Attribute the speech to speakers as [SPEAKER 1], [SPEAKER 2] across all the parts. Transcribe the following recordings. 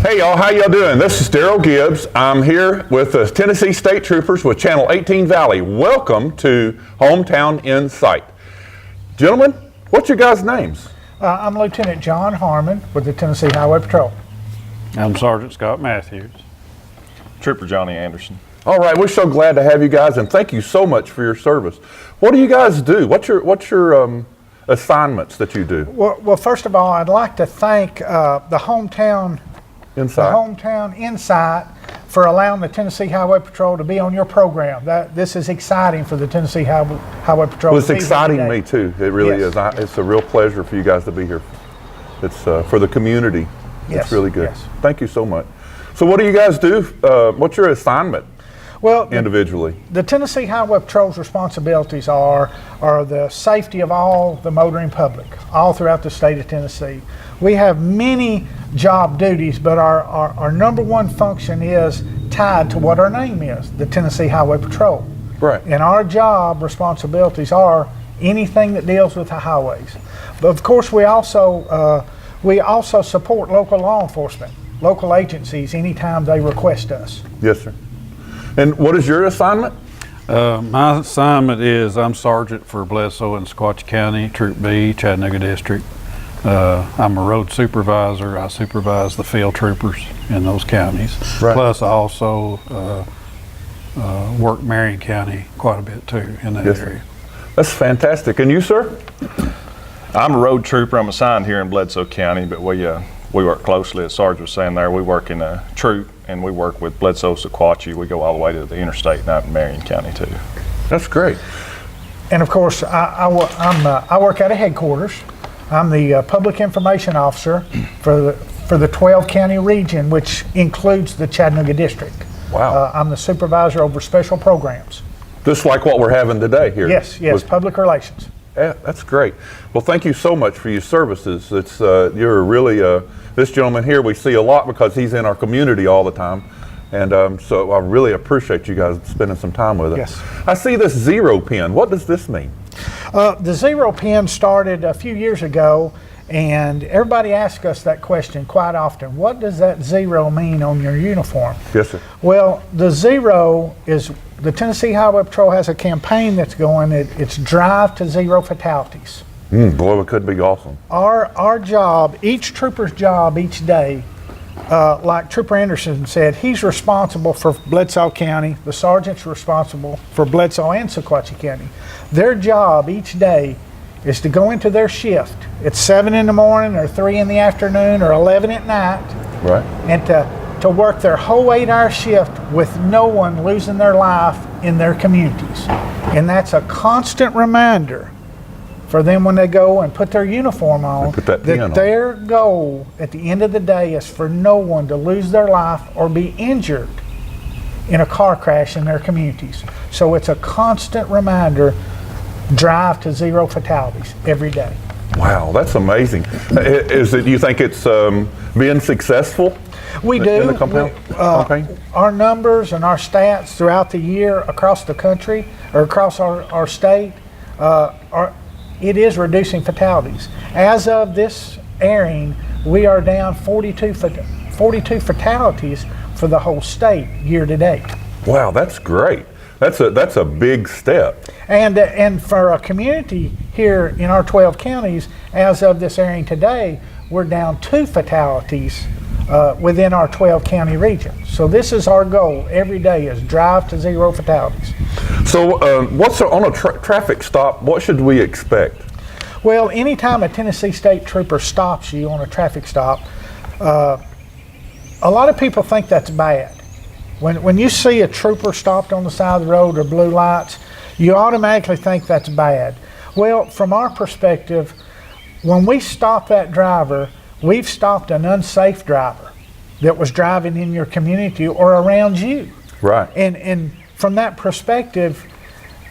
[SPEAKER 1] Hey y'all, how y'all doing? This is Daryl Gibbs. I'm here with the Tennessee State Troopers with Channel 18 Valley. Welcome to Hometown Insight. Gentlemen, what's your guys' names?
[SPEAKER 2] I'm Lieutenant John Harmon with the Tennessee Highway Patrol.
[SPEAKER 3] I'm Sergeant Scott Matthews.
[SPEAKER 4] Trooper Johnny Anderson.
[SPEAKER 1] All right, we're so glad to have you guys, and thank you so much for your service. What do you guys do? What's your assignments that you do?
[SPEAKER 2] Well, first of all, I'd like to thank the Hometown Insight for allowing the Tennessee Highway Patrol to be on your program. This is exciting for the Tennessee Highway Patrol.
[SPEAKER 1] Well, it's exciting me too. It really is. It's a real pleasure for you guys to be here. It's for the community.
[SPEAKER 2] Yes.
[SPEAKER 1] It's really good.
[SPEAKER 2] Yes.
[SPEAKER 1] Thank you so much. So what do you guys do? What's your assignment?
[SPEAKER 2] Well,
[SPEAKER 1] individually,
[SPEAKER 2] the Tennessee Highway Patrol's responsibilities are the safety of all the motoring public, all throughout the state of Tennessee. We have many job duties, but our number one function is tied to what our name is, the Tennessee Highway Patrol.
[SPEAKER 1] Right.
[SPEAKER 2] And our job responsibilities are anything that deals with the highways. But of course, we also support local law enforcement, local agencies, anytime they request us.
[SPEAKER 1] Yes, sir. And what is your assignment?
[SPEAKER 3] My assignment is I'm Sergeant for Bledsoe and Sequatchie County, Troop B, Chattanooga District. I'm a road supervisor. I supervise the field troopers in those counties.
[SPEAKER 1] Right.
[SPEAKER 3] Plus I also work Marion County quite a bit too in that area.
[SPEAKER 1] That's fantastic. And you, sir?
[SPEAKER 4] I'm a road trooper. I'm assigned here in Bledsoe County, but we work closely, as Sarge was saying there. We work in a troop, and we work with Bledsoe, Sequatchie. We go all the way to the interstate and out in Marion County too.
[SPEAKER 1] That's great.
[SPEAKER 2] And of course, I work out of headquarters. I'm the public information officer for the 12 county region, which includes the Chattanooga district.
[SPEAKER 1] Wow.
[SPEAKER 2] I'm the supervisor over special programs.
[SPEAKER 1] Just like what we're having today here.
[SPEAKER 2] Yes, public relations.
[SPEAKER 1] Yeah, that's great. Well, thank you so much for your services. It's you're really this gentleman here we see a lot because he's in our community all the time, and so I really appreciate you guys spending some time with us.
[SPEAKER 2] Yes.
[SPEAKER 1] I see this 0 pin. What does this mean?
[SPEAKER 2] The 0 pin started a few years ago, and everybody asks us that question quite often. What does that 0 mean on your uniform?
[SPEAKER 1] Yes, sir.
[SPEAKER 2] Well, the 0 is the Tennessee Highway Patrol has a campaign that's going. It's Drive to Zero Fatalities.
[SPEAKER 1] Boy, it could be awesome.
[SPEAKER 2] Our job, each trooper's job each day, like Trooper Anderson said, he's responsible for Bledsoe County. The sergeant's responsible for Bledsoe and Sequatchie County. Their job each day is to go into their shift. It's 7 in the morning or 3 in the afternoon or 11 at night.
[SPEAKER 1] Right.
[SPEAKER 2] And to work their whole 8-hour shift with no one losing their life in their communities. And that's a constant reminder for them when they go and put their uniform on, that their goal at the end of the day is for no one to lose their life or be injured in a car crash in their communities. So it's a constant reminder, drive to zero fatalities every day.
[SPEAKER 1] Wow, that's amazing. You think it's being successful?
[SPEAKER 2] We do.
[SPEAKER 1] In the campaign?
[SPEAKER 2] Our numbers and our stats throughout the year across the country or across our state it is reducing fatalities. As of this airing, we are down 42 fatalities for the whole state year to date.
[SPEAKER 1] Wow, that's great. That's a big step.
[SPEAKER 2] And for a community here in our 12 counties, as of this airing today, we're down 2 fatalities within our 12 county region. So this is our goal every day, is drive to zero fatalities.
[SPEAKER 1] So what's on a traffic stop, what should we expect?
[SPEAKER 2] Well, anytime a Tennessee State Trooper stops you on a traffic stop, a lot of people think that's bad. When you see a trooper stopped on the side of the road or blue lights, you automatically think that's bad. Well, from our perspective, when we stop that driver, we've stopped an unsafe driver that was driving in your community or around you.
[SPEAKER 1] Right.
[SPEAKER 2] And from that perspective,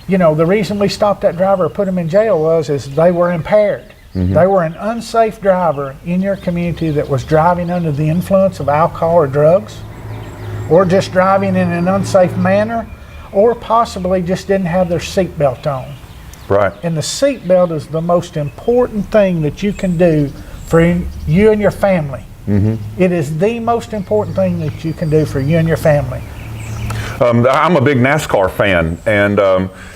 [SPEAKER 2] you know, the reason we stopped that driver or put him in jail is they were impaired. Mm-hmm. They were an unsafe driver in your community that was driving under the influence of alcohol or drugs, or just driving in an unsafe manner, or possibly just didn't have their seatbelt on.
[SPEAKER 1] Right.
[SPEAKER 2] And the seatbelt is the most important thing that you can do for you and your family It is the most important thing that you can do for you and your family.
[SPEAKER 1] I'm a big NASCAR fan, and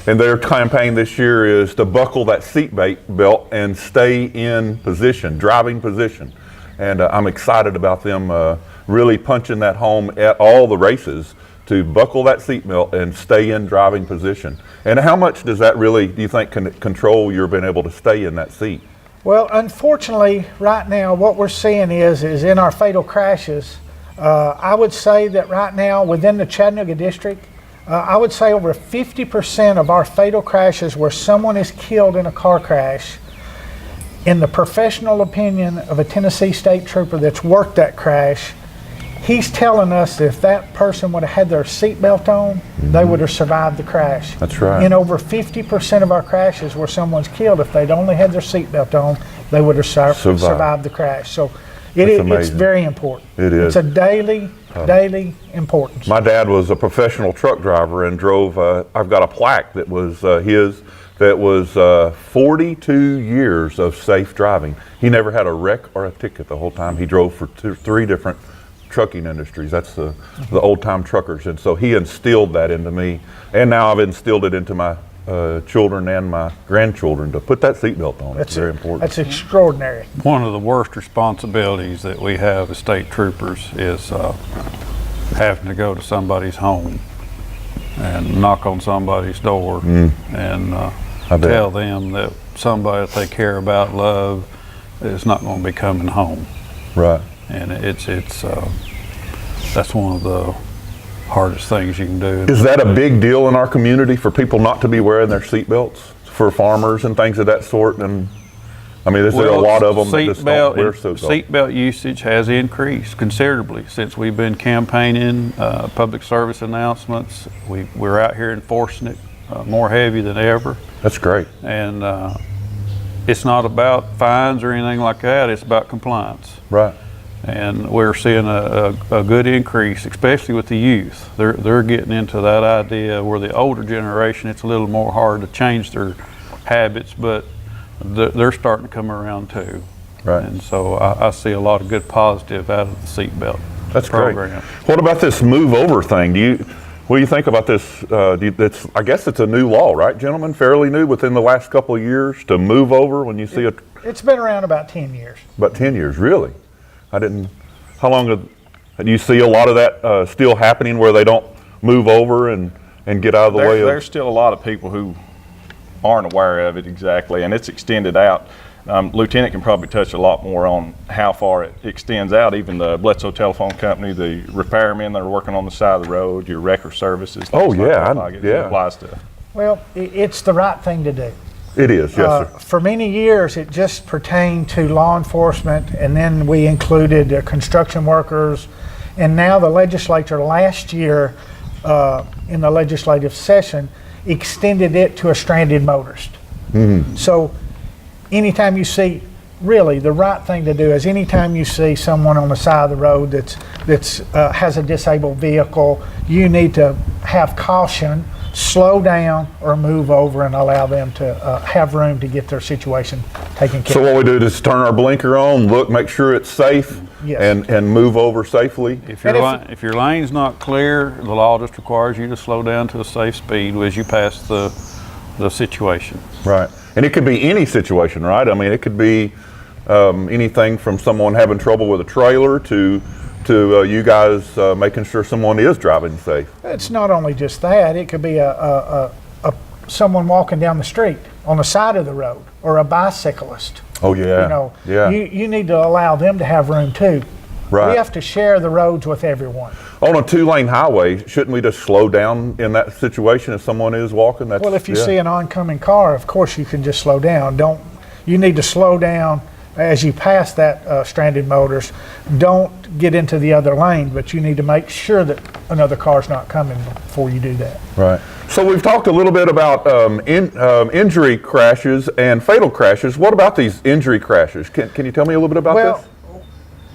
[SPEAKER 1] their campaign this year is to buckle that seat belt and stay in position, driving position. And I'm excited about them really punching that home at all the races to buckle that seat belt and stay in driving position. And how much does that really, do you think, control your being able to stay in that seat?
[SPEAKER 2] Well, unfortunately, right now, what we're seeing is in our fatal crashes, I would say that right now within the Chattanooga district, I would say over 50% of our fatal crashes where someone is killed in a car crash, in the professional opinion of a Tennessee state trooper that's worked that crash, he's telling us if that person would have had their seatbelt on, they would have survived the crash.
[SPEAKER 1] That's right.
[SPEAKER 2] In over 50% of our crashes where someone's killed, if they'd only had their seatbelt on, they would have survived the crash. So it's very important.
[SPEAKER 1] It is.
[SPEAKER 2] It's a daily importance.
[SPEAKER 1] My dad was a professional truck driver and drove, I've got a plaque that was his, that was 42 years of safe driving. He never had a wreck or a ticket the whole time. He drove for three different trucking industries. That's the old time truckers. And so he instilled that into me. And now I've instilled it into my children and my grandchildren to put that seatbelt on. It's very important.
[SPEAKER 2] That's extraordinary.
[SPEAKER 3] One of the worst responsibilities that we have as state troopers is having to go to somebody's home and knock on somebody's door and tell them that somebody that they care about, love, is not going to be coming home.
[SPEAKER 1] Right.
[SPEAKER 3] And that's one of the hardest things you can do.
[SPEAKER 1] Is that a big deal in our community for people not to be wearing their seatbelts, for farmers and things of that sort? And I mean, there's a lot of them that just don't wear seatbelts.
[SPEAKER 3] Seatbelt usage has increased considerably since we've been campaigning, public service announcements. We're out here enforcing it more heavy than ever.
[SPEAKER 1] That's great.
[SPEAKER 3] And it's not about fines or anything like that. It's about compliance.
[SPEAKER 1] Right.
[SPEAKER 3] And we're seeing a good increase, especially with the youth. They're getting into that idea where the older generation, it's a little more hard to change their habits, but they're starting to come around too.
[SPEAKER 1] Right.
[SPEAKER 3] And so I see a lot of good positive out of the seatbelt program.
[SPEAKER 1] Great. What about this move over thing? What do you think about this? I guess it's a new law, right, gentlemen? Fairly new within the last couple of years to move over when you see
[SPEAKER 2] It's been around about 10 years.
[SPEAKER 1] About 10 years, really? How long do you see a lot of that still happening where they don't move over and get out of the way of?
[SPEAKER 4] There's still a lot of people who aren't aware of it exactly, and it's extended out. Lieutenant can probably touch a lot more on how far it extends out. Even the Bledsoe Telephone Company, the repairmen that are working on the side of the road, your wrecker services.
[SPEAKER 1] Oh, yeah.
[SPEAKER 4] It applies to.
[SPEAKER 2] Well, it's the right thing to do.
[SPEAKER 1] It is, yes, sir.
[SPEAKER 2] For many years, it just pertained to law enforcement, and then we included construction workers. And now the legislature last year, in the legislative session, extended it to a stranded motorist. So anytime you see, really the right thing to do is anytime you see someone on the side of the road that's has a disabled vehicle, you need to have caution, slow down, or move over and allow them to have room to get their situation taken care of.
[SPEAKER 1] So what we do is turn our blinker on, look, make sure it's safe,
[SPEAKER 2] Yes.
[SPEAKER 1] and move over safely.
[SPEAKER 3] If your lane's not clear, the law just requires you to slow down to a safe speed as you pass the situation.
[SPEAKER 1] Right. And it could be any situation, right? I mean, it could be anything from someone having trouble with a trailer to you guys making sure someone is driving safe.
[SPEAKER 2] It's not only just that, it could be someone walking down the street on the side of the road, or a bicyclist.
[SPEAKER 1] Oh, yeah.
[SPEAKER 2] You know,
[SPEAKER 1] yeah.
[SPEAKER 2] you need to allow them to have room too.
[SPEAKER 1] Right.
[SPEAKER 2] We have to share the roads with everyone.
[SPEAKER 1] On a 2-lane highway, shouldn't we just slow down in that situation if someone is walking?
[SPEAKER 2] Well, if you see an oncoming car, of course you can just slow down. You need to slow down as you pass that stranded motorist. Don't get into the other lane, but you need to make sure that another car's not coming before you do that.
[SPEAKER 1] Right. So we've talked a little bit about injury crashes and fatal crashes. What about these injury crashes? Can you tell me a little bit about this?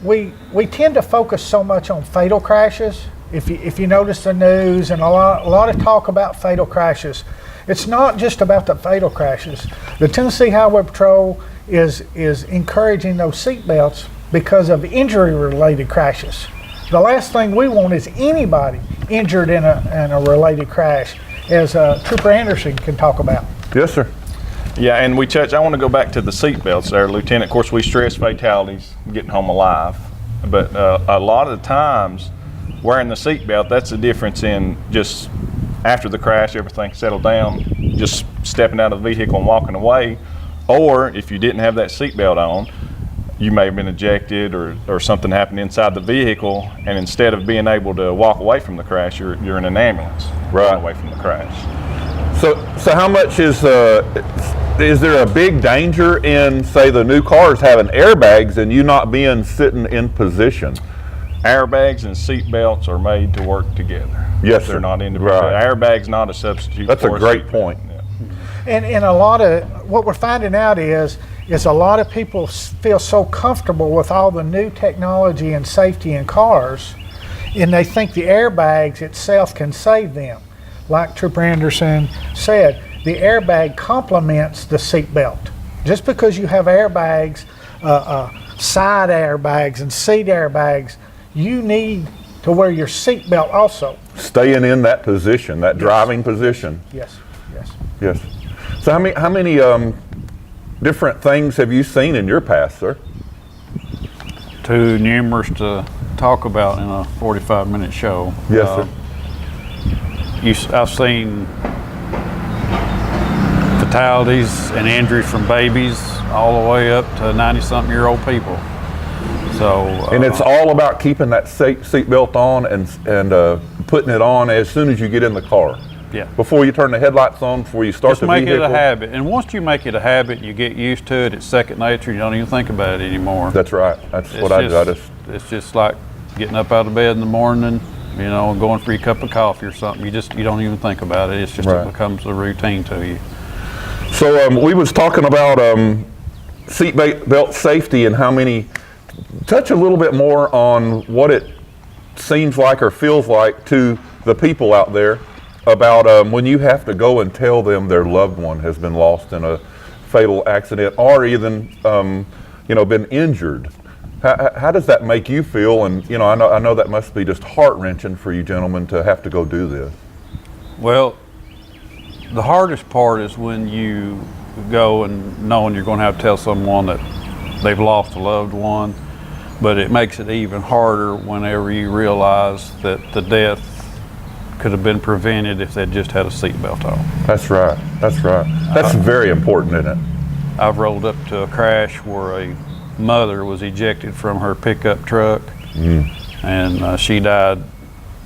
[SPEAKER 2] We tend to focus so much on fatal crashes. If you notice the news and a lot of talk about fatal crashes, it's not just about the fatal crashes. The Tennessee Highway Patrol is encouraging those seat belts because of injury-related crashes. The last thing we want is anybody injured in a related crash, as Trooper Anderson can talk about.
[SPEAKER 1] Yes, sir.
[SPEAKER 4] Yeah, and I want to go back to the seat belts there, Lieutenant. Of course, we stress fatalities, getting home alive. But a lot of the times, wearing the seat belt, that's the difference in just after the crash, everything settled down, just stepping out of the vehicle and walking away. Or if you didn't have that seat belt on, you may have been ejected or something happened inside the vehicle, and instead of being able to walk away from the crash, you're in an ambulance
[SPEAKER 1] Right.
[SPEAKER 4] away from the crash.
[SPEAKER 1] So how much is there a big danger in, say, the new cars having airbags and you not being sitting in position?
[SPEAKER 4] Airbags and seat belts are made to work together.
[SPEAKER 1] Yes,
[SPEAKER 4] They're
[SPEAKER 1] sir.
[SPEAKER 4] not individual.
[SPEAKER 1] Right.
[SPEAKER 4] Airbag's not a substitute.
[SPEAKER 1] That's a
[SPEAKER 4] for
[SPEAKER 1] great
[SPEAKER 4] seat belt.
[SPEAKER 1] point.
[SPEAKER 4] Yeah.
[SPEAKER 2] And a lot of what we're finding out is a lot of people feel so comfortable with all the new technology and safety in cars, and they think the airbags itself can save them. Like Trooper Anderson said, the airbag complements the seat belt. Just because you have airbags, side airbags and seat airbags, you need to wear your seat belt also.
[SPEAKER 1] Staying in that position, that driving position.
[SPEAKER 2] Yes, yes.
[SPEAKER 1] Yes. So how many different things have you seen in your past, sir?
[SPEAKER 3] Too numerous to talk about in a 45-minute show.
[SPEAKER 1] Yes, sir.
[SPEAKER 3] I've seen fatalities and injuries from babies all the way up to 90-something-year-old people. So,
[SPEAKER 1] And it's all about keeping that seat belt on and putting it on as soon as you get in the car.
[SPEAKER 3] yeah.
[SPEAKER 1] Before you turn the headlights on, before you start
[SPEAKER 3] Just
[SPEAKER 1] the
[SPEAKER 3] make
[SPEAKER 1] vehicle.
[SPEAKER 3] it a habit. And once you make it a habit, you get used to it. It's second nature. You don't even think about it anymore.
[SPEAKER 1] That's right. That's
[SPEAKER 3] It's
[SPEAKER 1] what I do.
[SPEAKER 3] It's just like getting up out of bed in the morning, you know, and going for your cup of coffee or something. You don't even think about it. It's just
[SPEAKER 1] Right.
[SPEAKER 3] it becomes a routine to you.
[SPEAKER 1] So we was talking about seat belt safety and how many. Touch a little bit more on what it seems like or feels like to the people out there about when you have to go and tell them their loved one has been lost in a fatal accident or even been injured. How does that make you feel? And I know that must be just heart-wrenching for you gentlemen to have to go do this.
[SPEAKER 3] Well, the hardest part is when you go and knowing you're going to have to tell someone that they've lost a loved one, but it makes it even harder whenever you realize that the death could have been prevented if they'd just had a seatbelt on.
[SPEAKER 1] That's right. That's right. That's very important, isn't it?
[SPEAKER 3] I've rolled up to a crash where a mother was ejected from her pickup truck, and she died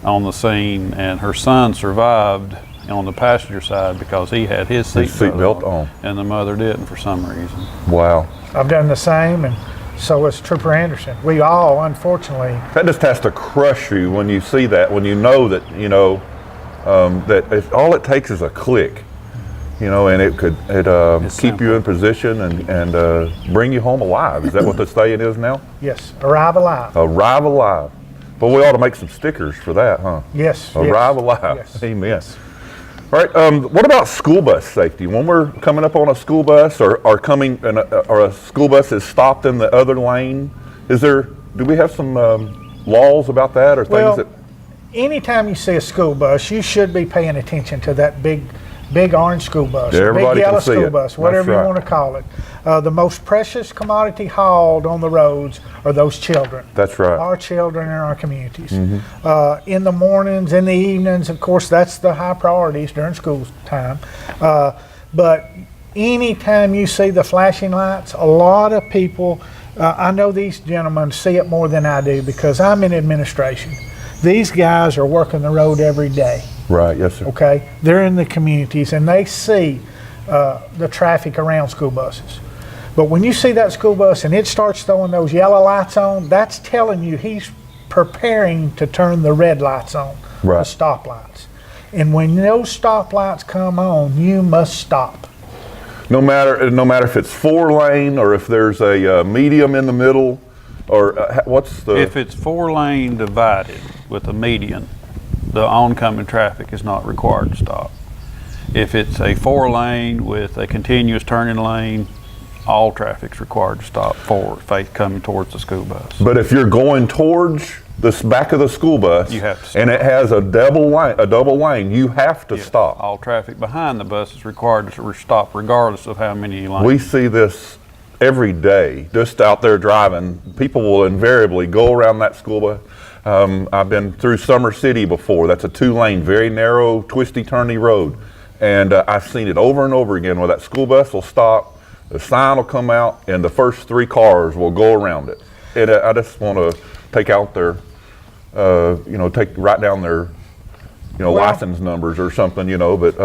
[SPEAKER 3] on the scene, and her son survived on the passenger side because he had his seatbelt
[SPEAKER 1] on,
[SPEAKER 3] and the mother didn't for some reason.
[SPEAKER 1] Wow.
[SPEAKER 2] I've done the same, and so has Trooper Anderson. We all, unfortunately.
[SPEAKER 1] That just has to crush you when you see that, when you know that, that all it takes is a click, and it could keep
[SPEAKER 3] simple.
[SPEAKER 1] you in position and bring you home alive. Is that what the saying is now?
[SPEAKER 2] Yes, arrive alive.
[SPEAKER 1] Arrive alive. But we ought to make some stickers for that, huh?
[SPEAKER 2] Yes.
[SPEAKER 1] Arrive alive.
[SPEAKER 2] Yes.
[SPEAKER 1] Amen. Yes. All right. What about school bus safety? When we're coming up on a school bus or a school bus is stopped in the other lane, do we have some laws about that or things that?
[SPEAKER 2] Anytime you see a school bus, you should be paying attention to that big orange school bus,
[SPEAKER 1] Yeah, everybody
[SPEAKER 2] big yellow
[SPEAKER 1] can see
[SPEAKER 2] school
[SPEAKER 1] it.
[SPEAKER 2] bus, whatever
[SPEAKER 1] That's
[SPEAKER 2] you
[SPEAKER 1] right.
[SPEAKER 2] want to call it. The most precious commodity hauled on the roads are those children.
[SPEAKER 1] That's right.
[SPEAKER 2] Our children in our communities. In the mornings, in the evenings, of course, that's the high priorities during school time. But anytime you see the flashing lights, a lot of people, I know these gentlemen see it more than I do because I'm in administration. These guys are working the road every day.
[SPEAKER 1] Right. Yes, sir.
[SPEAKER 2] Okay, they're in the communities and they see the traffic around school buses. But when you see that school bus and it starts throwing those yellow lights on, that's telling you he's preparing to turn the red lights on,
[SPEAKER 1] Right.
[SPEAKER 2] the stop lights. And when those stop lights come on, you must stop.
[SPEAKER 1] No matter if it's 4-lane or if there's a medium in the middle, or what's the?
[SPEAKER 3] If it's 4-lane divided with a median, the oncoming traffic is not required to stop. If it's a 4-lane with a continuous turning lane, all traffic's required to stop for coming towards the school bus.
[SPEAKER 1] But if you're going towards the back of the school bus,
[SPEAKER 3] You have to stop.
[SPEAKER 1] and it has a double lane, you have to stop.
[SPEAKER 3] All traffic behind the bus is required to stop regardless of how many lanes.
[SPEAKER 1] We see this every day, just out there driving. People will invariably go around that school bus. I've been through Summer City before. That's a 2-lane, very narrow, twisty-turny road. And I've seen it over and over again where that school bus will stop, the sign will come out, and the first 3 cars will go around it. And I just want to take out their, write down their, license numbers or something, but.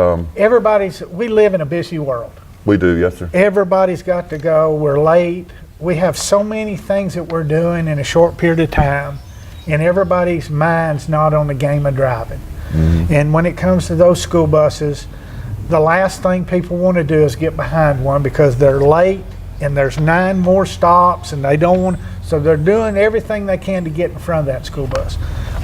[SPEAKER 2] We live in a busy world.
[SPEAKER 1] We do, yes, sir.
[SPEAKER 2] Everybody's got to go. We're late. We have so many things that we're doing in a short period of time, and everybody's mind's not on the game of driving. Mm-hmm. And when it comes to those school buses, the last thing people want to do is get behind one because they're late and there's 9 more stops and they don't want, so they're doing everything they can to get in front of that school bus.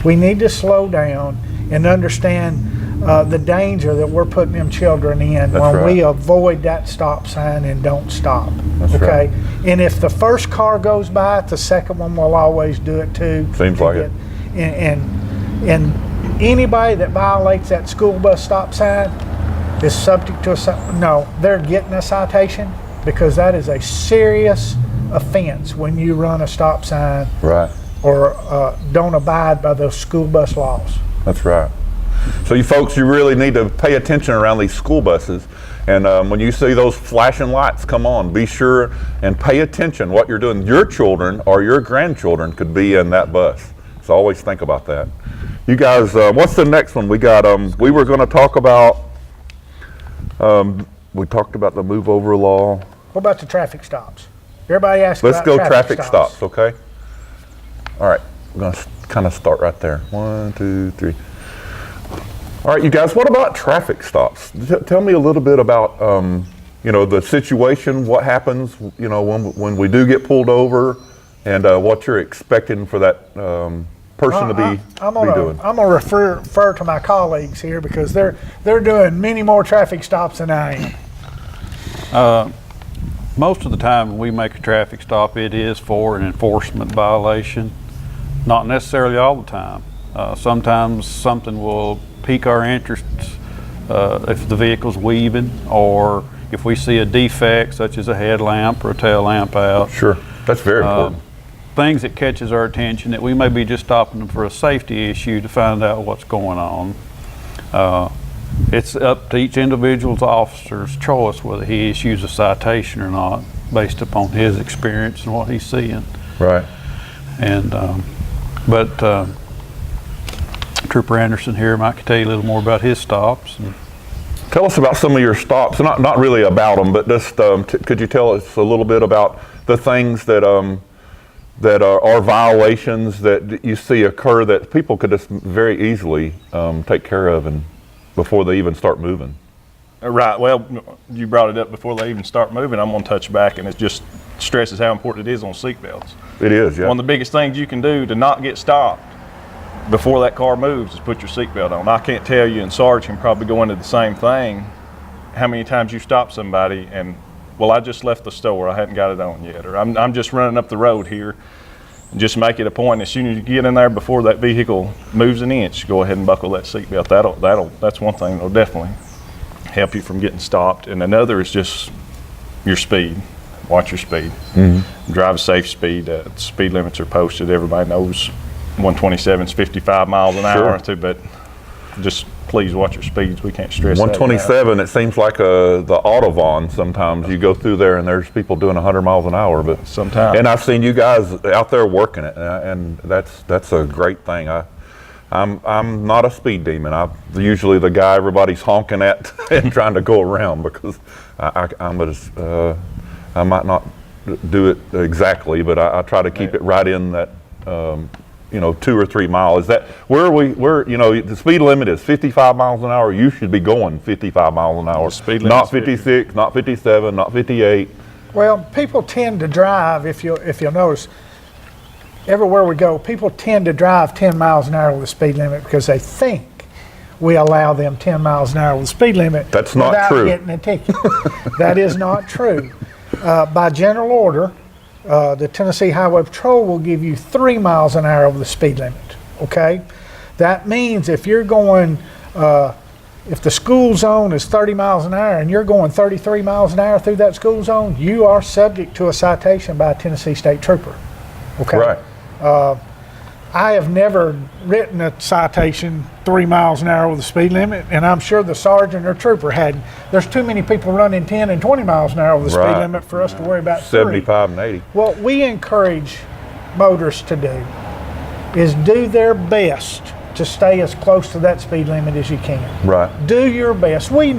[SPEAKER 2] We need to slow down and understand the danger that we're putting them children in when we avoid that stop sign and don't stop.
[SPEAKER 1] That's
[SPEAKER 2] okay?
[SPEAKER 1] Right.
[SPEAKER 2] And if the first car goes by, the second one will always do it too.
[SPEAKER 1] Seems like it.
[SPEAKER 2] And anybody that violates that school bus stop sign is subject to they're getting a citation because that is a serious offense when you run a stop sign or don't abide by those school bus laws.
[SPEAKER 1] That's right. So you folks, you really need to pay attention around these school buses. And when you see those flashing lights come on, be sure and pay attention what you're doing. Your children or your grandchildren could be in that bus. So always think about that. You guys, what's the next one? We got, we were going to talk about, we talked about the move over law.
[SPEAKER 2] What about the traffic stops? Everybody asks
[SPEAKER 1] Let's
[SPEAKER 2] about
[SPEAKER 1] go traffic stops, okay? All right, we're going to kind of start right there. 1, 2, 3. All right, you guys, what about traffic stops? Tell me a little bit about, the situation, what happens, when we do get pulled over, and what you're expecting for that person to be doing.
[SPEAKER 2] I'm gonna refer to my colleagues here because they're doing many more traffic stops than I am.
[SPEAKER 3] Most of the time when we make a traffic stop, it is for an enforcement violation. Not necessarily all the time. Sometimes something will pique our interest if the vehicle's weaving, or if we see a defect such as a headlamp or a tail lamp out.
[SPEAKER 1] Sure, that's very important.
[SPEAKER 3] Things that catches our attention that we may be just stopping them for a safety issue to find out what's going on. It's up to each individual's officer's choice whether he issues a citation or not based upon his experience and what he's seeing.
[SPEAKER 1] Right.
[SPEAKER 3] And but Trooper Anderson here might tell you a little more about his stops.
[SPEAKER 1] Tell us about some of your stops. Not really about them, but just could you tell us a little bit about the things that that are violations that you see occur that people could just very easily take care of and before they even start moving?
[SPEAKER 4] Right. Well, you brought it up before they even start moving. I'm going to touch back, and it just stresses how important it is on seatbelts.
[SPEAKER 1] It is, yeah.
[SPEAKER 4] One of the biggest things you can do to not get stopped before that car moves is put your seatbelt on. I can't tell you, and Sarge can probably go into the same thing, how many times you stop somebody and, well, I just left the store, I hadn't got it on yet, or I'm just running up the road here. Just make it a point, as soon as you get in there before that vehicle moves an inch, go ahead and buckle that seatbelt. That's one thing that'll definitely help you from getting stopped. And another is just your speed. Watch your speed. Mm-hmm. Drive a safe speed. Speed limits are posted. Everybody knows 127 is 55 miles an hour, but just please watch your speeds. We can't stress
[SPEAKER 1] 127, it seems like the Autobahn sometimes. You go through there and there's people doing 100 miles an hour, but
[SPEAKER 4] sometimes.
[SPEAKER 1] And I've seen you guys out there working it, and that's a great thing. I'm not a speed demon. I'm usually the guy everybody's honking at and trying to go around because I might not do it exactly, but I try to keep it right in that 2 or 3 miles. Is that where the speed limit is 55 miles an hour. You should be going 55 miles an hour.
[SPEAKER 4] Speed
[SPEAKER 1] not 56, not 57, not 58.
[SPEAKER 2] Well, people tend to drive, if you'll notice, everywhere we go, people tend to drive 10 miles an hour with the speed limit because they think we allow them 10 miles an hour with the speed limit.
[SPEAKER 1] That's not
[SPEAKER 2] without
[SPEAKER 1] true.
[SPEAKER 2] Getting a ticket. That is not true. By general order, the Tennessee Highway Patrol will give you 3 miles an hour over the speed limit, okay? That means if you're going, if the school zone is 30 miles an hour and you're going 33 miles an hour through that school zone, you are subject to a citation by a Tennessee State Trooper, okay?
[SPEAKER 1] Right.
[SPEAKER 2] I have never written a citation 3 miles an hour with the speed limit, and I'm sure the sergeant or trooper hadn't. There's too many people running 10 and 20 miles an hour with the speed
[SPEAKER 1] Right.
[SPEAKER 2] limit for us to worry about
[SPEAKER 1] 75 and 80.
[SPEAKER 2] What we encourage motorists to do is do their best to stay as close to that speed limit as you can.
[SPEAKER 1] Right.
[SPEAKER 2] Do your best. We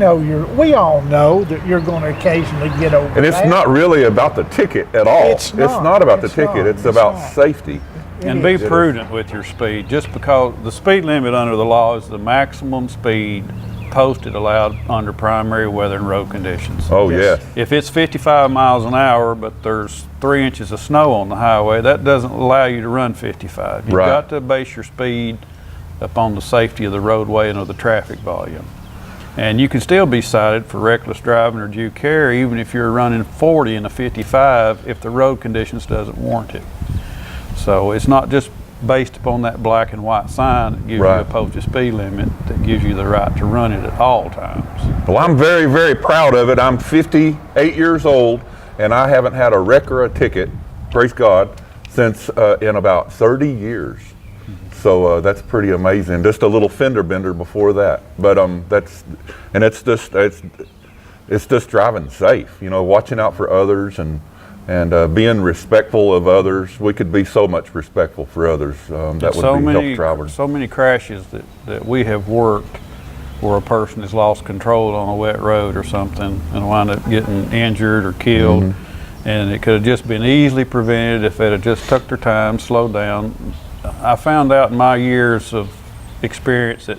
[SPEAKER 2] all know that you're going to occasionally get over
[SPEAKER 1] And it's
[SPEAKER 2] that.
[SPEAKER 1] not really about the ticket at all.
[SPEAKER 2] It's not.
[SPEAKER 1] not about the
[SPEAKER 2] It's
[SPEAKER 1] ticket.
[SPEAKER 2] not.
[SPEAKER 1] It's
[SPEAKER 2] It's
[SPEAKER 1] about
[SPEAKER 2] not.
[SPEAKER 1] safety.
[SPEAKER 3] And be prudent with your speed. Just because the speed limit under the law is the maximum speed posted allowed under primary weather and road conditions.
[SPEAKER 1] Oh, yes.
[SPEAKER 3] If it's 55 miles an hour, but there's 3 inches of snow on the highway, that doesn't allow you to run 55. You've
[SPEAKER 1] Right.
[SPEAKER 3] got to base your speed upon the safety of the roadway and of the traffic volume. And you can still be cited for reckless driving or due care even if you're running 40 in a 55 if the road conditions doesn't warrant it. So it's not just based upon that black and white sign that gives you
[SPEAKER 1] Right.
[SPEAKER 3] a posted speed limit that gives you the right to run it at all times.
[SPEAKER 1] Well, I'm very, very proud of it. I'm 58 years old, and I haven't had a wreck or a ticket, praise God, since in about 30 years. So that's pretty amazing. Just a little fender bender before that. But it's just driving safe, you know, watching out for others and being respectful of others. We could be so much respectful for others. That would be help drivers.
[SPEAKER 3] So many crashes that we have worked where a person has lost control on a wet road or something and wind up getting injured or killed.
[SPEAKER 1] Mm-hmm.
[SPEAKER 3] And it could have just been easily prevented if they'd have just took their time, slowed down. I found out in my years of experience that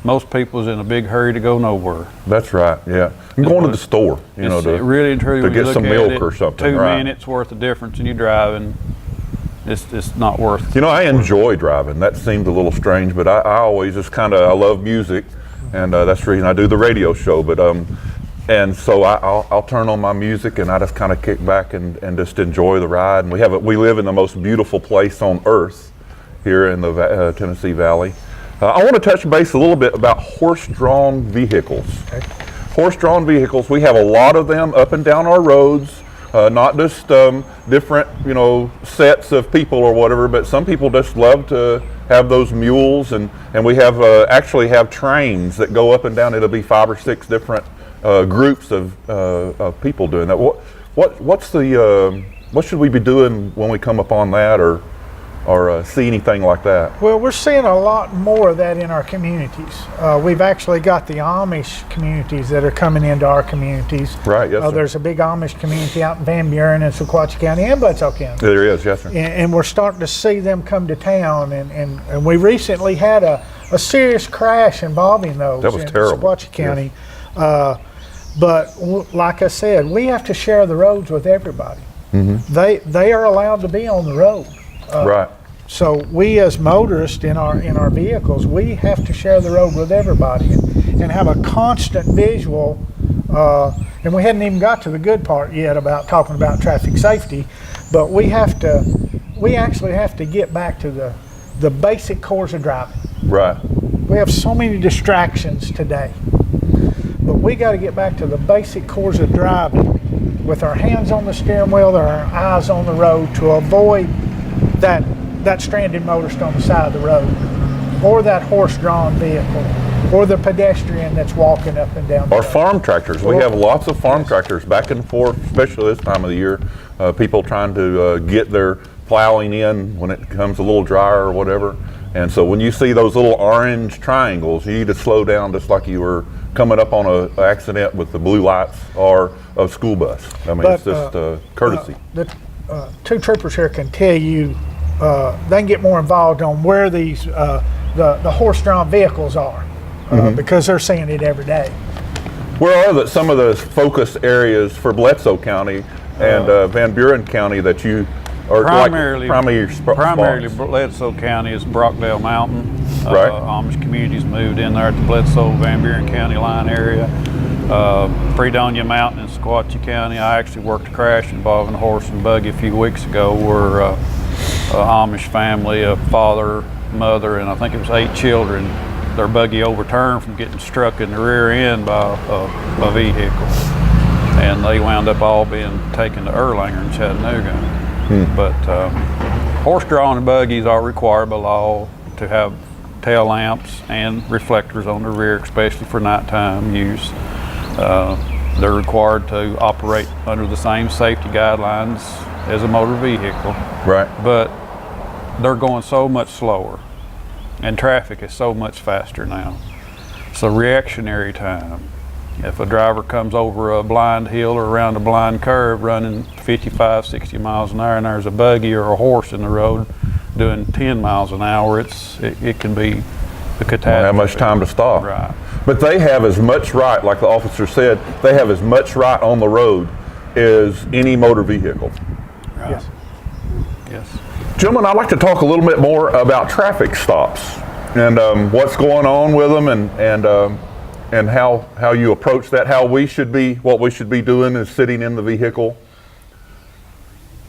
[SPEAKER 3] most people's in a big hurry to go nowhere.
[SPEAKER 1] That's right, yeah. I'm going to the store, you know,
[SPEAKER 3] It really and truly,
[SPEAKER 1] to
[SPEAKER 3] when you
[SPEAKER 1] get
[SPEAKER 3] look
[SPEAKER 1] some
[SPEAKER 3] at
[SPEAKER 1] milk
[SPEAKER 3] it,
[SPEAKER 1] or something.
[SPEAKER 3] 2
[SPEAKER 1] right.
[SPEAKER 3] minutes worth of difference in you driving, it's not worth.
[SPEAKER 1] You know, I enjoy driving. That seemed a little strange, but I always just I love music, and that's the reason I do the radio show. But and so I'll turn on my music and I just kind of kick back and just enjoy the ride. And we live in the most beautiful place on earth here in the Tennessee Valley. I want to touch base a little bit about horse-drawn vehicles.
[SPEAKER 2] Okay.
[SPEAKER 1] Horse-drawn vehicles, we have a lot of them up and down our roads, not just different, you know, sets of people or whatever, but some people just love to have those mules, and we have actually have trains that go up and down. It'll be 5 or 6 different groups of people doing that. What should we be doing when we come upon that, or see anything like that?
[SPEAKER 2] Well, we're seeing a lot more of that in our communities. We've actually got the Amish communities that are coming into our communities.
[SPEAKER 1] Right, yes, sir.
[SPEAKER 2] There's a big Amish community out in Van Buren and Sequatchie County and Bledsoe County.
[SPEAKER 1] There is, yes, sir.
[SPEAKER 2] And we're starting to see them come to town. And we recently had a serious crash involving those
[SPEAKER 1] That was
[SPEAKER 2] in
[SPEAKER 1] terrible.
[SPEAKER 2] Sequatchie County. But like I said, we have to share the roads with everybody.
[SPEAKER 1] Mm-hmm.
[SPEAKER 2] They are allowed to be on the road.
[SPEAKER 1] Right.
[SPEAKER 2] So we as motorists in our vehicles, we have to share the road with everybody and have a constant visual. And we hadn't even got to the good part yet about talking about traffic safety, but we actually have to get back to the basic cores of driving.
[SPEAKER 1] Right.
[SPEAKER 2] We have so many distractions today, but we got to get back to the basic cores of driving with our hands on the steering wheel or our eyes on the road to avoid that stranded motorist on the side of the road, or that horse-drawn vehicle, or the pedestrian that's walking up and down the
[SPEAKER 1] Or
[SPEAKER 2] road.
[SPEAKER 1] farm tractors. We have lots of farm tractors back and forth, especially this time of the year. People trying to get their plowing in when it becomes a little drier or whatever. And so when you see those little orange triangles, you need to slow down just like you were coming up on an accident with the blue lights or a school bus. I mean, it's just courtesy.
[SPEAKER 2] The two troopers here can tell you, they can get more involved on where these the horse-drawn vehicles are, because they're seeing it every day.
[SPEAKER 1] Where are some of the focus areas for Bledsoe County and Van Buren County that you are
[SPEAKER 3] Primarily
[SPEAKER 1] spots?
[SPEAKER 3] Bledsoe County is Brockdale Mountain.
[SPEAKER 1] Right.
[SPEAKER 3] Amish communities moved in there at the Bledsoe Van Buren County line area. Fredonia Mountain in Sequatchie County. I actually worked a crash involving a horse and buggy a few weeks ago where an Amish family, a father, mother, and I think it was 8 children, their buggy overturned from getting struck in the rear end by a vehicle. And they wound up all being taken to Erlanger in Chattanooga. But horse-drawn buggies are required by law to have tail lamps and reflectors on the rear, especially for nighttime use. They're required to operate under the same safety guidelines as a motor vehicle.
[SPEAKER 1] Right.
[SPEAKER 3] But they're going so much slower, and traffic is so much faster now. So reactionary time. If a driver comes over a blind hill or around a blind curve running 55, 60 miles an hour and there's a buggy or a horse in the road doing 10 miles an hour, it can be a catastrophe.
[SPEAKER 1] Don't have much time to stop.
[SPEAKER 3] Right.
[SPEAKER 1] But they have as much right, like the officer said, they have as much right on the road as any motor vehicle.
[SPEAKER 3] Right.
[SPEAKER 2] Yes.
[SPEAKER 3] Yes.
[SPEAKER 1] Gentlemen, I'd like to talk a little bit more about traffic stops and what's going on with them and how you approach that, what we should be doing is sitting in the vehicle.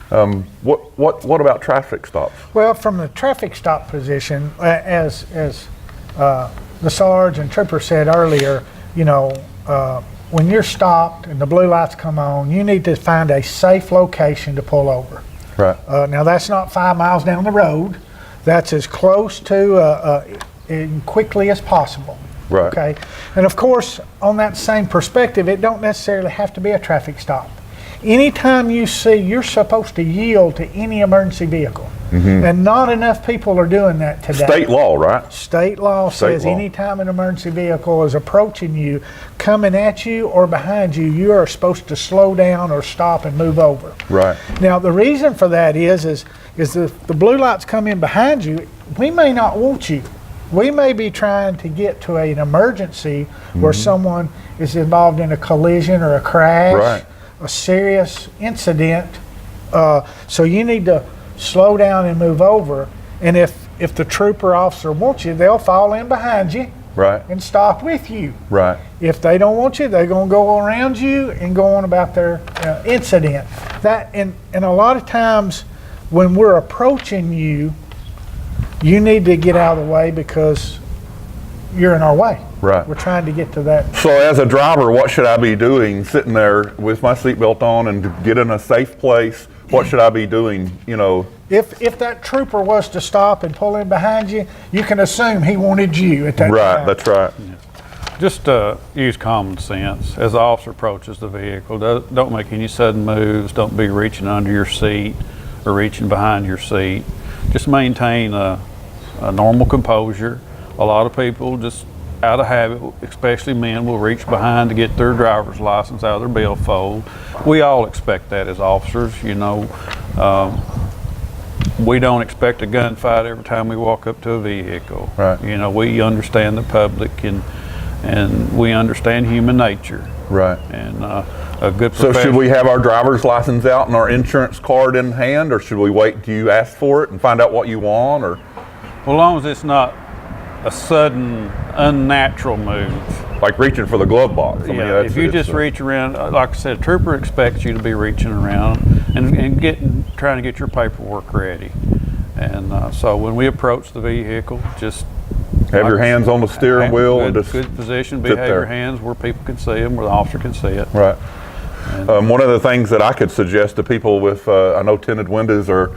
[SPEAKER 1] What about traffic stops?
[SPEAKER 2] Well, from the traffic stop position, as the Sarge and Trooper said earlier, when you're stopped and the blue lights come on, you need to find a safe location to pull over.
[SPEAKER 1] Right.
[SPEAKER 2] Now that's not 5 miles down the road. That's as close to and quickly as possible.
[SPEAKER 1] Right.
[SPEAKER 2] Okay. And of course, on that same perspective, it don't necessarily have to be a traffic stop. Anytime you see, you're supposed to yield to any emergency vehicle. And not enough people are doing that today.
[SPEAKER 1] State law, right?
[SPEAKER 2] State law says anytime an emergency vehicle is approaching you, coming at you or behind you, you are supposed to slow down or stop and move over.
[SPEAKER 1] Right.
[SPEAKER 2] Now the reason for that is if the blue lights come in behind you, we may not want you. We may be trying to get to an emergency where someone is involved in a collision or a crash,
[SPEAKER 1] Right.
[SPEAKER 2] a serious incident. So you need to slow down and move over. And if the trooper officer wants you, they'll fall in behind you
[SPEAKER 1] Right.
[SPEAKER 2] and stop with you.
[SPEAKER 1] Right.
[SPEAKER 2] If they don't want you, they're going to go around you and go on about their incident. That and a lot of times when we're approaching you, you need to get out of the way because you're in our way.
[SPEAKER 1] Right.
[SPEAKER 2] We're trying to get to that.
[SPEAKER 1] So as a driver, what should I be doing? Sitting there with my seatbelt on and to get in a safe place. What should I be doing?
[SPEAKER 2] If that trooper was to stop and pull in behind you, you can assume he wanted you at that
[SPEAKER 1] Right.
[SPEAKER 2] time.
[SPEAKER 1] That's right.
[SPEAKER 3] Just use common sense as the officer approaches the vehicle. Don't make any sudden moves. Don't be reaching under your seat or reaching behind your seat. Just maintain a normal composure. A lot of people just out of habit, especially men, will reach behind to get their driver's license out of their billfold. We all expect that as officers, we don't expect a gunfight every time we walk up to a vehicle.
[SPEAKER 1] Right.
[SPEAKER 3] We understand the public and we understand human nature.
[SPEAKER 1] Right.
[SPEAKER 3] And a good
[SPEAKER 1] So
[SPEAKER 3] professional.
[SPEAKER 1] should we have our driver's license out and our insurance card in hand, or should we wait until you ask for it and find out what you want? Or
[SPEAKER 3] Well, as long as it's not a sudden, unnatural move.
[SPEAKER 1] like reaching for the glove box? I mean,
[SPEAKER 3] Yeah,
[SPEAKER 1] that's-
[SPEAKER 3] if you
[SPEAKER 1] it's,
[SPEAKER 3] just reach around, like I said, a trooper expects you to be reaching around and trying to get your paperwork ready. And so when we approach the vehicle, just
[SPEAKER 1] have your hands on the steering wheel and
[SPEAKER 3] good,
[SPEAKER 1] just
[SPEAKER 3] good position.
[SPEAKER 1] sit
[SPEAKER 3] Have
[SPEAKER 1] there.
[SPEAKER 3] your hands where people can see them, where the officer can see it.
[SPEAKER 1] Right. One of the things that I could suggest to people with, I know tinted windows are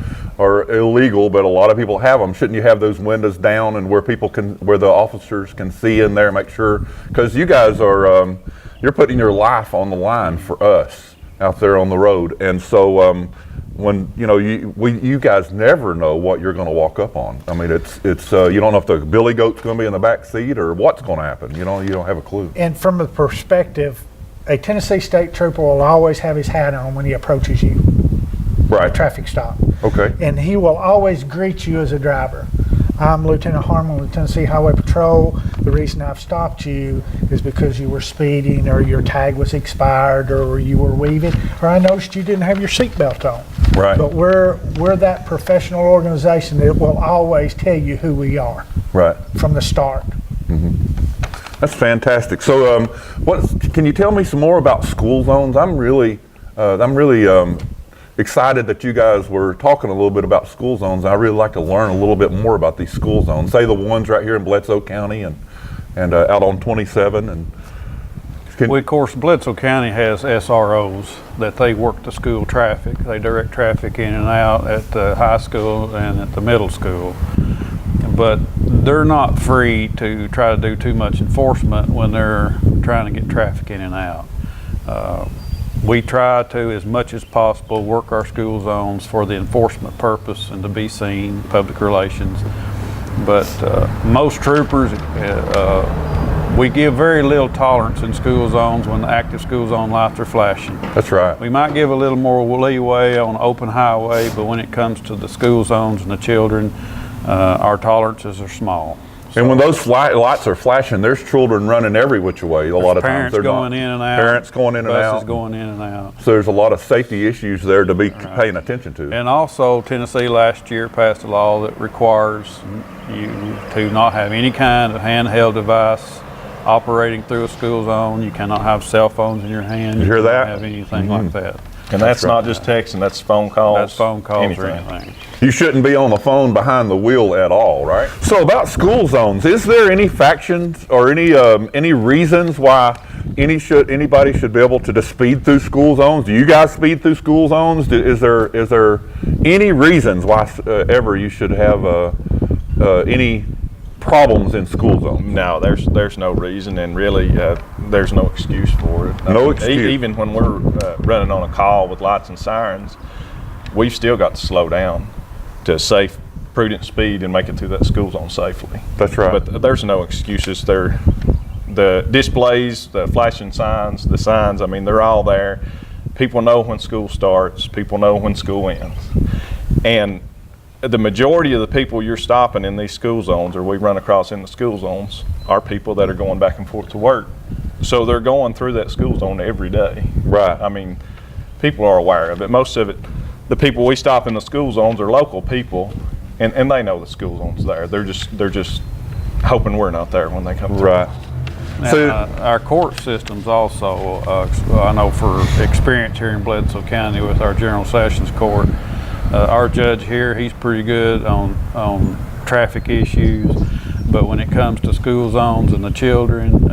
[SPEAKER 1] illegal, but a lot of people have them. Shouldn't you have those windows down and where where the officers can see in there, make sure, because you guys are, you're putting your life on the line for us out there on the road. And so when, you guys never know what you're going to walk up on. I mean, it's you don't know if the billy goat's going to be in the back seat or what's going to happen. You don't have a clue.
[SPEAKER 2] And from the perspective, a Tennessee State Trooper will always have his hat on when he approaches you.
[SPEAKER 1] Right.
[SPEAKER 2] Traffic stop.
[SPEAKER 1] Okay.
[SPEAKER 2] And he will always greet you as a driver. I'm Lieutenant Harmon with Tennessee Highway Patrol. The reason I've stopped you is because you were speeding or your tag was expired or you were weaving or I noticed you didn't have your seatbelt on.
[SPEAKER 1] Right.
[SPEAKER 2] But we're that professional organization that will always tell you who we are
[SPEAKER 1] Right.
[SPEAKER 2] from the start.
[SPEAKER 1] That's fantastic. So, can you tell me some more about school zones? I'm really excited that you guys were talking a little bit about school zones. I really like to learn a little bit more about these school zones. Say the ones right here in Bledsoe County and out on 27. And
[SPEAKER 3] Well, of course, Bledsoe County has SROs that they work the school traffic. They direct traffic in and out at the high school and at the middle school. But they're not free to try to do too much enforcement when they're trying to get traffic in and out. We try to, as much as possible, work our school zones for the enforcement purpose and to be seen, public relations. But most troopers, we give very little tolerance in school zones when the active school zone lights are flashing.
[SPEAKER 1] that's right.
[SPEAKER 3] We might give a little more leeway on open highway, but when it comes to the school zones and the children, our tolerances are small.
[SPEAKER 1] And when those lights are flashing, there's children running every which way. A lot of times
[SPEAKER 3] Parents
[SPEAKER 1] they're
[SPEAKER 3] going
[SPEAKER 1] not.
[SPEAKER 3] in and out.
[SPEAKER 1] Parents going in and out.
[SPEAKER 3] Buses going in and out.
[SPEAKER 1] So there's a lot of safety issues there to be paying attention to.
[SPEAKER 3] And also, Tennessee last year passed a law that requires you to not have any kind of handheld device operating through a school zone. You cannot have cell phones in your hand.
[SPEAKER 1] You hear
[SPEAKER 3] cannot
[SPEAKER 1] that?
[SPEAKER 3] have anything like that.
[SPEAKER 4] And that's not just texting, that's phone calls.
[SPEAKER 3] That's phone calls or
[SPEAKER 4] anything.
[SPEAKER 3] anything.
[SPEAKER 1] You shouldn't be on the phone behind the wheel at all, right? So about school zones, is there any factions or any reasons why anybody should be able to just speed through school zones? Do you guys speed through school zones? Is there any reasons why ever you should have any problems in school zones?
[SPEAKER 4] No, there's no reason, and really there's no excuse for it.
[SPEAKER 1] No excuse.
[SPEAKER 4] Even when we're running on a call with lights and sirens, we've still got to slow down to a safe, prudent speed and make it through that school zone safely.
[SPEAKER 1] That's right.
[SPEAKER 4] But there's no excuses. The displays, the flashing signs, the signs, I mean, they're all there. People know when school starts. People know when school ends. And the majority of the people you're stopping in these school zones, or we run across in the school zones, are people that are going back and forth to work. So they're going through that school zone every day.
[SPEAKER 1] Right.
[SPEAKER 4] I mean, people are aware of it. Most of it, the people we stop in the school zones are local people, and they know the school zone's there. They're just hoping we're not there when they come through.
[SPEAKER 1] Right.
[SPEAKER 3] Now,
[SPEAKER 1] So-
[SPEAKER 3] our court systems also, I know for experience here in Bledsoe County with our General Sessions Court, our judge here, he's pretty good on traffic issues, but when it comes to school zones and the children,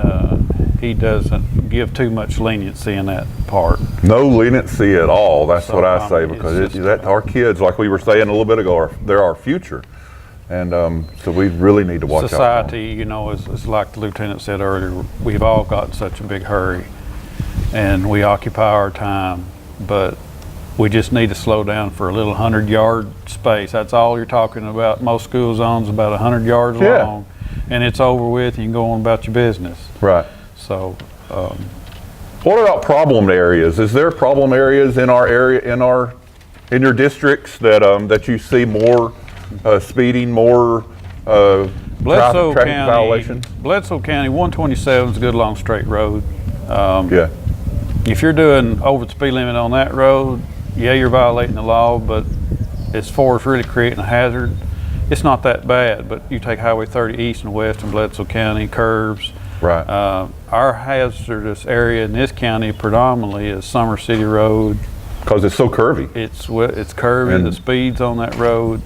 [SPEAKER 3] he doesn't give too much leniency in that part.
[SPEAKER 1] No leniency at all. That's what I say,
[SPEAKER 3] it's
[SPEAKER 1] because
[SPEAKER 3] just-
[SPEAKER 1] our kids, like we were saying a little bit ago, they're our future. And so we really need to watch out for them.
[SPEAKER 3] Society, you know, is like the lieutenant said earlier, we've all got in such a big hurry and we occupy our time, but we just need to slow down for a little 100-yard space. That's all you're talking about. Most school zones about 100 yards
[SPEAKER 1] Yeah.
[SPEAKER 3] long, and it's over with. You can go on about your business.
[SPEAKER 1] Right.
[SPEAKER 3] So,
[SPEAKER 1] What about problem areas? Is there problem areas in our area, in your districts that you see more speeding, more
[SPEAKER 3] Bledsoe
[SPEAKER 1] traffic
[SPEAKER 3] County,
[SPEAKER 1] violations?
[SPEAKER 3] Bledsoe County 127 is a good long straight road.
[SPEAKER 1] Yeah.
[SPEAKER 3] If you're doing over the speed limit on that road, yeah, you're violating the law, but as far as really creating a hazard, it's not that bad. But you take Highway 30 east and west in Bledsoe County, curves.
[SPEAKER 1] Right.
[SPEAKER 3] Our hazardous area in this county predominantly is Summer City Road.
[SPEAKER 1] Because it's so curvy.
[SPEAKER 3] It's curvy,
[SPEAKER 1] And-
[SPEAKER 3] the speeds on that road,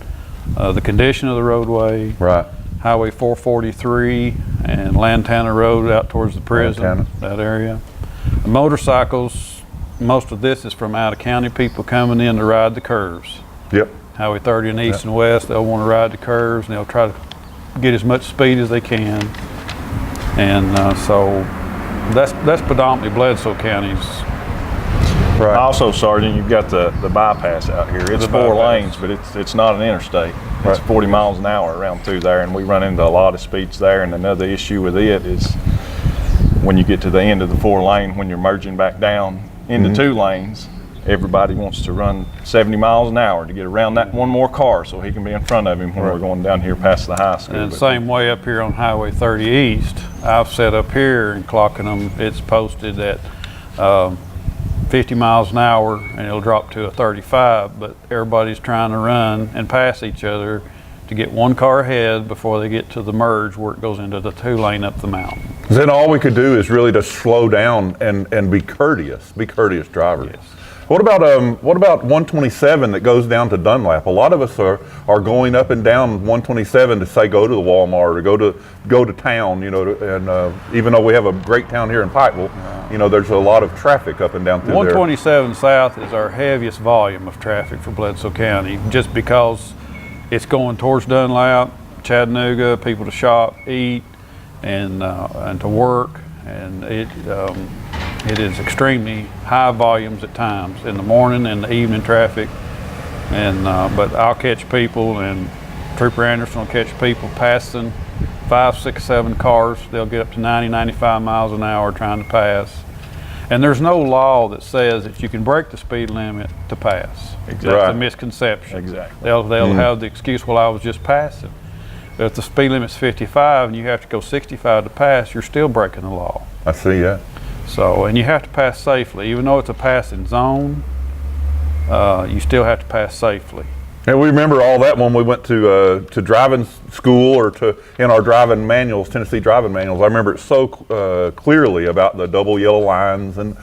[SPEAKER 3] the condition of the roadway.
[SPEAKER 1] Right.
[SPEAKER 3] Highway 443 and Lantana Road out towards the prison,
[SPEAKER 1] Lantana.
[SPEAKER 3] that area. Motorcycles, most of this is from out of county people coming in to ride the curves.
[SPEAKER 1] Yep.
[SPEAKER 3] Highway 30 and east and west, they'll want to ride the curves and they'll try to get as much speed as they can. And so that's predominantly Bledsoe County's.
[SPEAKER 1] Right.
[SPEAKER 4] Also, Sergeant, you've got the bypass out here. It's
[SPEAKER 3] The
[SPEAKER 4] 4
[SPEAKER 3] bypass.
[SPEAKER 4] lanes, but it's not an interstate. It's
[SPEAKER 1] Right.
[SPEAKER 4] 40 miles an hour around through there, and we run into a lot of speeds there. And another issue with it is when you get to the end of the 4 lane, when you're merging back down into 2 lanes, everybody wants to run 70 miles an hour to get around that one more car so he can be in front of him when we're going down here past the high school.
[SPEAKER 3] And
[SPEAKER 4] But
[SPEAKER 3] same way up here on Highway 30 east, I've set up here and clocking them, it's posted at 50 miles an hour and it'll drop to a 35, but everybody's trying to run and pass each other to get one car ahead before they get to the merge where it goes into the 2 lane up the mountain.
[SPEAKER 1] Then all we could do is really just slow down and be courteous drivers.
[SPEAKER 3] Yes.
[SPEAKER 1] What about 127 that goes down to Dunlap? A lot of us are going up and down 127 to say go to the Walmart or go to town, you know, and even though we have a great town here in Pikeville, you know, there's a lot of traffic up and down through
[SPEAKER 3] 127 South is our heaviest volume of traffic for Bledsoe County, just because it's going towards Dunlap, Chattanooga, people to shop, eat, and to work, and it is extremely high volumes at times in the morning and the evening traffic. And but I'll catch people, and Trooper Anderson will catch people passing 5, 6, 7 cars. They'll get up to 90, 95 miles an hour trying to pass. And there's no law that says that you can break the speed limit to pass.
[SPEAKER 4] Exactly.
[SPEAKER 3] That's a misconception.
[SPEAKER 4] Exactly.
[SPEAKER 3] They'll have the excuse, well, I was just passing. But if the speed limit's 55 and you have to go 65 to pass, you're still breaking the law.
[SPEAKER 1] I see, yeah.
[SPEAKER 3] So, and you have to pass safely. Even though it's a passing zone, you still have to pass safely.
[SPEAKER 1] And we remember all that when we went to driving school or in our driving manuals, Tennessee driving manuals. I remember it so clearly about the double yellow lines and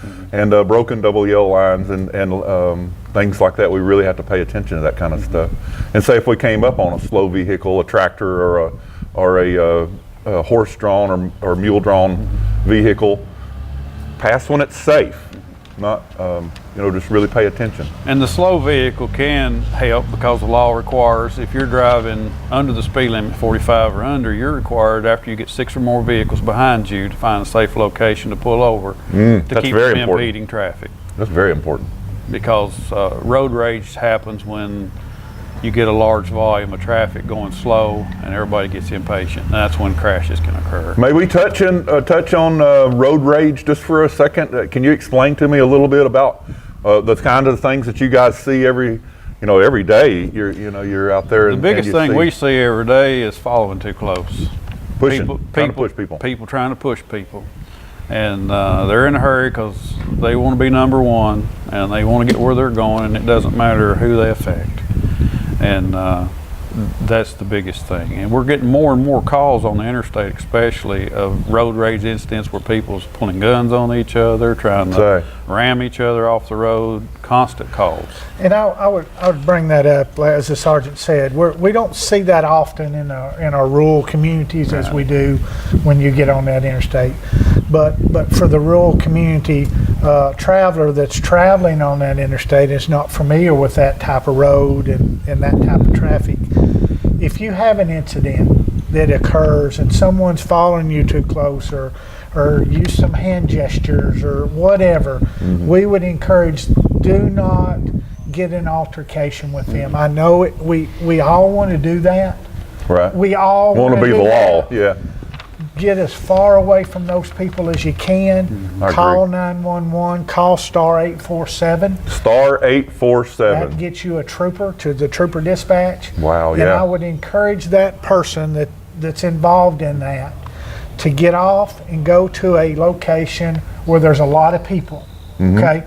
[SPEAKER 1] broken double yellow lines and things like that. We really have to pay attention to that kind of stuff. And say if we came up on a slow vehicle, a tractor or a horse-drawn or mule-drawn vehicle, pass when it's safe. Not, you know, just really pay attention.
[SPEAKER 3] And the slow vehicle can help because the law requires if you're driving under the speed limit, 45 or under, you're required after you get 6 or more vehicles behind you to find a safe location to pull over to keep from impeding traffic.
[SPEAKER 1] That's very important.
[SPEAKER 3] Because road rage happens when you get a large volume of traffic going slow and everybody gets impatient. And that's when crashes can occur.
[SPEAKER 1] May we touch on road rage just for a second? Can you explain to me a little bit about the kind of things that you guys see every day? You're out there.
[SPEAKER 3] The biggest thing we see every day is following too close.
[SPEAKER 1] Trying to push people.
[SPEAKER 3] People trying to push people. And they're in a hurry because they want to be number one and they want to get where they're going, and it doesn't matter who they affect. And that's the biggest thing. And we're getting more and more calls on the interstate, especially of road rage incidents where people's pulling guns on each other, trying to ram each other off the road, constant calls.
[SPEAKER 2] And I would bring that up, as the sergeant said, we don't see that often in our rural communities as we do when you get on that interstate. But for the rural community traveler that's traveling on that interstate is not familiar with that type of road and that type of traffic, if you have an incident that occurs and someone's following you too close or use some hand gestures or whatever, we would encourage, do not get an altercation with them. I know we all want to do that.
[SPEAKER 1] Right.
[SPEAKER 2] We all
[SPEAKER 1] want to be the law. Yeah.
[SPEAKER 2] Get as far away from those people as you can. Call 911, call star 847.
[SPEAKER 1] Star 847.
[SPEAKER 2] That gets you a trooper to the trooper dispatch.
[SPEAKER 1] Wow,
[SPEAKER 2] and I would encourage that person that's involved in that to get off and go to a location where there's a lot of people. Okay?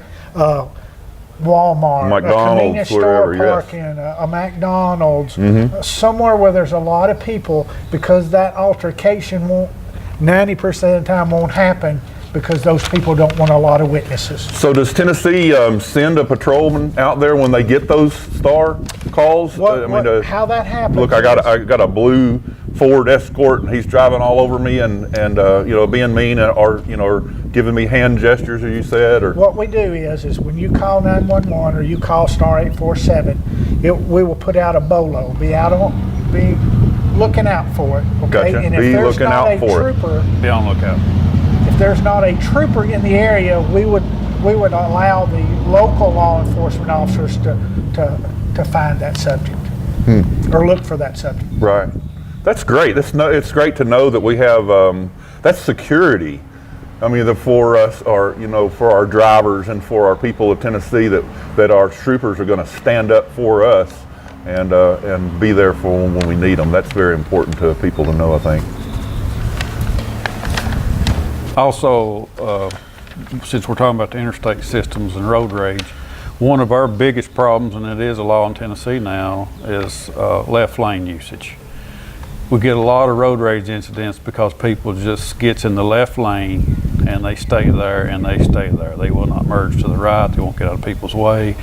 [SPEAKER 2] Walmart,
[SPEAKER 1] McDonald's,
[SPEAKER 2] a convenience store
[SPEAKER 1] wherever,
[SPEAKER 2] parking, a McDonald's, somewhere where there's a lot of people, because that altercation won't, 90% of the time won't happen because those people don't want a lot of witnesses.
[SPEAKER 1] So does Tennessee send a patrolman out there when they get those star calls?
[SPEAKER 2] How that happens?
[SPEAKER 1] Look, I got a blue Ford Escort, and he's driving all over me and being mean or giving me hand gestures, as you said. Or
[SPEAKER 2] what we do is when you call 911 or you call star 847, we will put out a bolo. Be looking out for it. Okay,
[SPEAKER 1] gotcha.
[SPEAKER 2] And if
[SPEAKER 1] Be
[SPEAKER 2] there's
[SPEAKER 1] looking
[SPEAKER 2] not
[SPEAKER 1] out
[SPEAKER 2] a
[SPEAKER 1] for
[SPEAKER 2] trooper,
[SPEAKER 3] Be on lookout.
[SPEAKER 2] if there's not a trooper in the area, we would allow the local law enforcement officers to find that subject or look for that subject.
[SPEAKER 1] Right. That's great. It's great to know that we have that's security. I mean, for us, for our drivers and for our people of Tennessee, that our troopers are going to stand up for us and be there for them when we need them. That's very important to people to know, I think.
[SPEAKER 3] Also, since we're talking about the interstate systems and road rage, one of our biggest problems, and it is a law in Tennessee now, is left lane usage. we get a lot of road rage incidents because people just gets in the left lane and they stay there and they stay there. They will not merge to the right. They won't get out of people's way,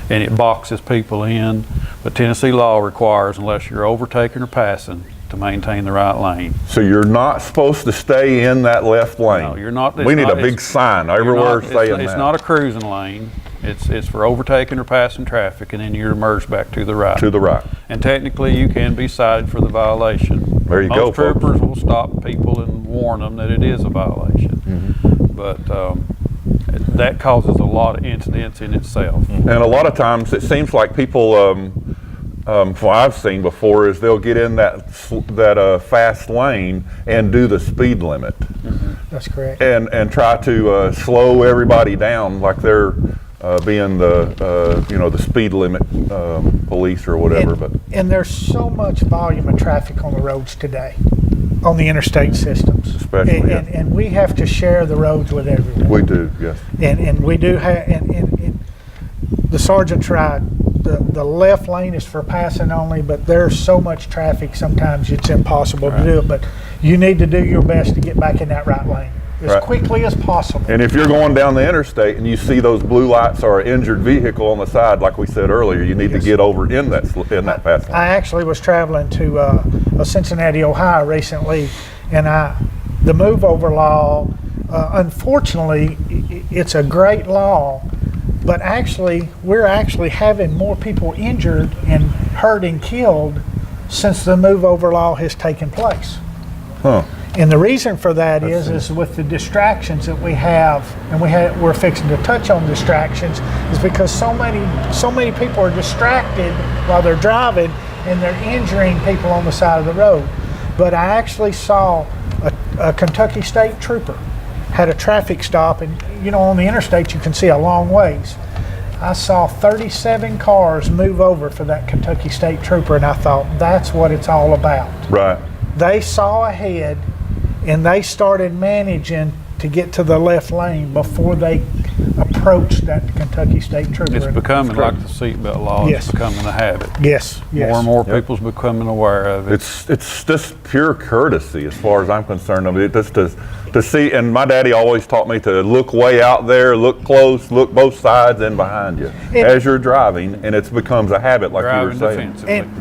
[SPEAKER 3] and it boxes people in. But Tennessee law requires, unless you're overtaking or passing, to maintain the right lane.
[SPEAKER 1] So you're not supposed to stay in that left lane?
[SPEAKER 3] No, you're not.
[SPEAKER 1] We need a big sign everywhere saying that.
[SPEAKER 3] It's not a cruising lane. It's for overtaking or passing traffic, and then you're merged back to the right.
[SPEAKER 1] To the right.
[SPEAKER 3] And technically, you can be cited for the violation.
[SPEAKER 1] There you go,
[SPEAKER 3] Most troopers will stop people and warn them that it is a violation. But that causes a lot of incidents in itself.
[SPEAKER 1] And a lot of times it seems like people, what I've seen before is they'll get in that fast lane and do the speed limit.
[SPEAKER 2] That's correct.
[SPEAKER 1] And try to slow everybody down like they're being the speed limit police or whatever.
[SPEAKER 2] And there's so much volume of traffic on the roads today, on the interstate systems.
[SPEAKER 1] Especially,
[SPEAKER 2] and we have to share the roads with everyone.
[SPEAKER 1] We do, yes.
[SPEAKER 2] And we do have, and the sergeant's right, the left lane is for passing only, but there's so much traffic sometimes it's impossible to do it, but you need to do your best to get back in that right lane as quickly as possible.
[SPEAKER 1] And if you're going down the interstate and you see those blue lights or an injured vehicle on the side, like we said earlier, you need to get over in that fast lane.
[SPEAKER 2] I actually was traveling to Cincinnati, Ohio recently, and the move over law, unfortunately, it's a great law, but actually, we're actually having more people injured and hurt and killed since the move over law has taken place.
[SPEAKER 1] Huh.
[SPEAKER 2] And the reason for that is with the distractions that we have, and we're fixing to touch on distractions, is because so many people are distracted while they're driving and they're injuring people on the side of the road. But I actually saw a Kentucky State Trooper had a traffic stop, and on the interstate you can see a long ways. I saw 37 cars move over for that Kentucky State Trooper, and I thought that's what it's all about.
[SPEAKER 1] Right.
[SPEAKER 2] They saw ahead and they started managing to get to the left lane before they approached that Kentucky State Trooper.
[SPEAKER 3] It's becoming like the seatbelt law.
[SPEAKER 2] Yes.
[SPEAKER 3] It's becoming a habit.
[SPEAKER 2] Yes.
[SPEAKER 3] More and more people's becoming aware of it.
[SPEAKER 1] It's just pure courtesy as far as I'm concerned. I mean, just to see, and my daddy always taught me to look way out there, look close, look both sides and behind you as you're driving, and it becomes a habit, like you were saying.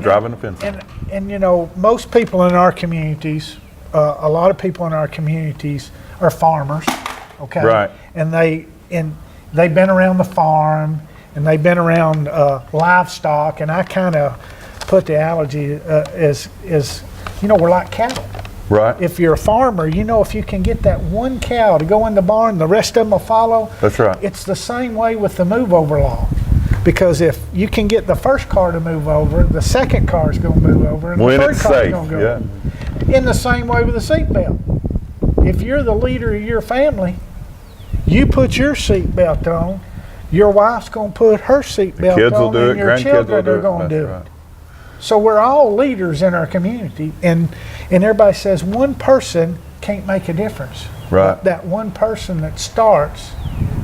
[SPEAKER 1] Driving defensively.
[SPEAKER 2] And most people in our communities, a lot of people in our communities are farmers, okay?
[SPEAKER 1] Right.
[SPEAKER 2] And they've been around the farm, and they've been around livestock, and I kind of put the analogy as we're like cattle.
[SPEAKER 1] Right.
[SPEAKER 2] If you're a farmer, if you can get that one cow to go in the barn, the rest of them will follow.
[SPEAKER 1] That's right.
[SPEAKER 2] It's the same way with the move over law. Because if you can get the first car to move over, the second car is going to move over, and
[SPEAKER 1] when
[SPEAKER 2] the third
[SPEAKER 1] it's
[SPEAKER 2] car is
[SPEAKER 1] safe,
[SPEAKER 2] going to go. In the same way with the seatbelt. If you're the leader of your family, you put your seatbelt on, your wife's going to put her seatbelt
[SPEAKER 1] kids will
[SPEAKER 2] on,
[SPEAKER 1] do
[SPEAKER 2] and
[SPEAKER 1] it,
[SPEAKER 2] your
[SPEAKER 1] grandkids
[SPEAKER 2] children
[SPEAKER 1] will do
[SPEAKER 2] are
[SPEAKER 1] it.
[SPEAKER 2] going to do
[SPEAKER 1] That's
[SPEAKER 2] it. So we're all leaders in our community, and everybody says one person can't make a difference.
[SPEAKER 1] Right.
[SPEAKER 2] But that one person that starts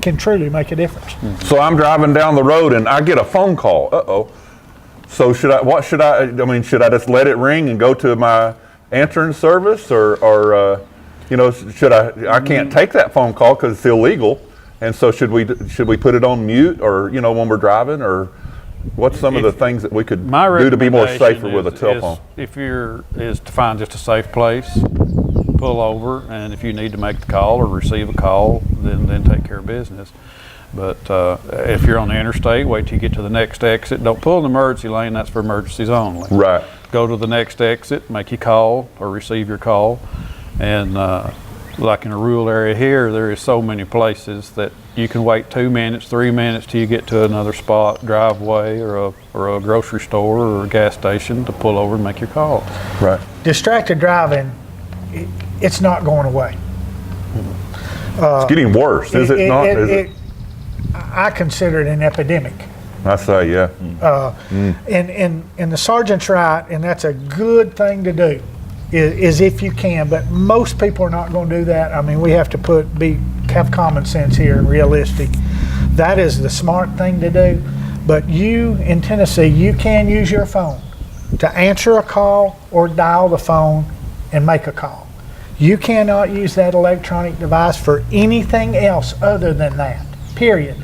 [SPEAKER 2] can truly make a difference.
[SPEAKER 1] So I'm driving down the road and I get a phone call. So should I just let it ring and go to my answering service, or should I can't take that phone call because it's illegal, and so should we put it on mute, or when we're driving, or what's some of the things that we could do to be more safer with a telephone?
[SPEAKER 3] Is to find just a safe place, pull over, and if you need to make the call or receive a call, then take care of business. But if you're on the interstate, wait till you get to the next exit. Don't pull in the emergency lane. That's for emergencies only.
[SPEAKER 1] Right.
[SPEAKER 3] Go to the next exit, make your call or receive your call. And like in a rural area here, there is so many places that you can wait 2 minutes, 3 minutes till you get to another spot, driveway or a grocery store or a gas station to pull over and make your call.
[SPEAKER 1] Right.
[SPEAKER 2] Distracted driving, it's not going away.
[SPEAKER 1] It's getting worse, is it not?
[SPEAKER 2] I consider it an epidemic.
[SPEAKER 1] I say, yeah.
[SPEAKER 2] And the sergeant's right, and that's a good thing to do, is if you can. But most people are not going to do that. I mean, we have to have common sense here and realistic. That is the smart thing to do. But you in Tennessee, you can use your phone to answer a call or dial the phone and make a call. You cannot use that electronic device for anything else other than that, period.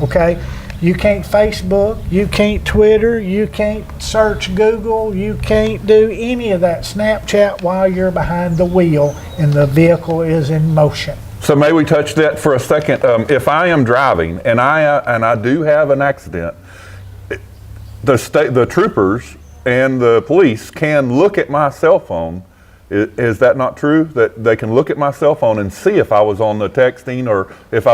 [SPEAKER 2] Okay? You can't Facebook, you can't Twitter, you can't search Google, you can't do any of that Snapchat while you're behind the wheel and the vehicle is in motion.
[SPEAKER 1] So may we touch that for a second? If I am driving and I do have an accident, the troopers and the police can look at my cell phone. Is that not true? That they can look at my cell phone and see if I was on the texting or if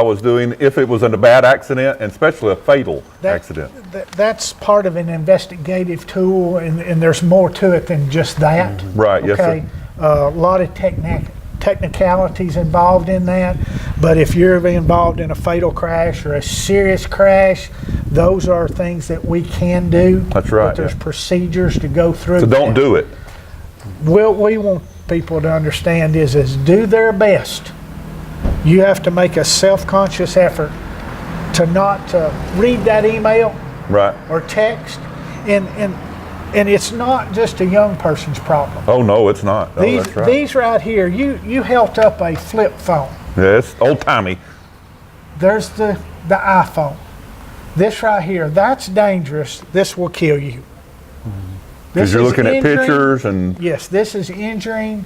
[SPEAKER 1] it was in a bad accident, and especially a fatal accident?
[SPEAKER 2] That's part of an investigative tool, and there's more to it than just that.
[SPEAKER 1] Right, yes, sir.
[SPEAKER 2] A lot of technicalities involved in that, but if you're involved in a fatal crash or a serious crash, those are things that we can do.
[SPEAKER 1] That's right.
[SPEAKER 2] But there's procedures to go through.
[SPEAKER 1] So don't do it.
[SPEAKER 2] What we want people to understand is do their best. You have to make a self-conscious effort to not read that email
[SPEAKER 1] Right.
[SPEAKER 2] or text, and it's not just a young person's problem.
[SPEAKER 1] Oh no, it's not. Oh, that's right.
[SPEAKER 2] These right here, you held up a flip phone.
[SPEAKER 1] Yeah, it's old timey.
[SPEAKER 2] There's the iPhone. This right here, that's dangerous. This will kill you.
[SPEAKER 1] Because you're looking at pictures and.
[SPEAKER 2] Yes, this is injuring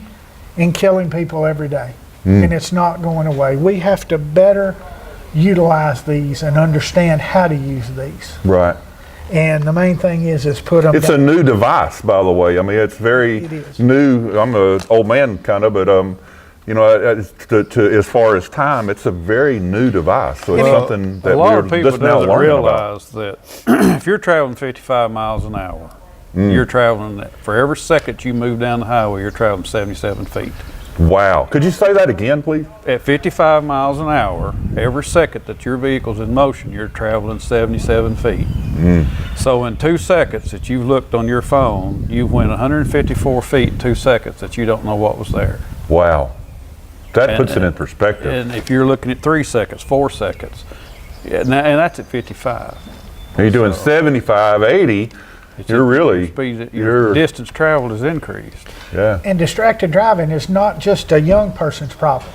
[SPEAKER 2] and killing people every day. And it's not going away. We have to better utilize these and understand how to use these.
[SPEAKER 1] Right.
[SPEAKER 2] And the main thing is put them.
[SPEAKER 1] It's a new device, by the way. I mean, it's very new. I'm an old man kind of, but you know, as far as time, it's a very new device. So it's something that
[SPEAKER 3] a lot of people
[SPEAKER 1] just now
[SPEAKER 3] doesn't
[SPEAKER 1] learning
[SPEAKER 3] realize that if you're traveling 55 miles an hour, you're traveling, for every second you move down the highway, you're traveling 77 feet.
[SPEAKER 1] Wow. Could you say that again, please?
[SPEAKER 3] At 55 miles an hour, every second that your vehicle's in motion, you're traveling 77 feet. So in 2 seconds that you've looked on your phone, you've went 154 feet in 2 seconds that you don't know what was there.
[SPEAKER 1] Wow. That puts it in perspective.
[SPEAKER 3] And if you're looking at 3 seconds, 4 seconds, and that's at 55.
[SPEAKER 1] And you're doing 75, 80. You're really,
[SPEAKER 3] your distance traveled is increased.
[SPEAKER 1] Yeah.
[SPEAKER 2] And distracted driving is not just a young person's problem.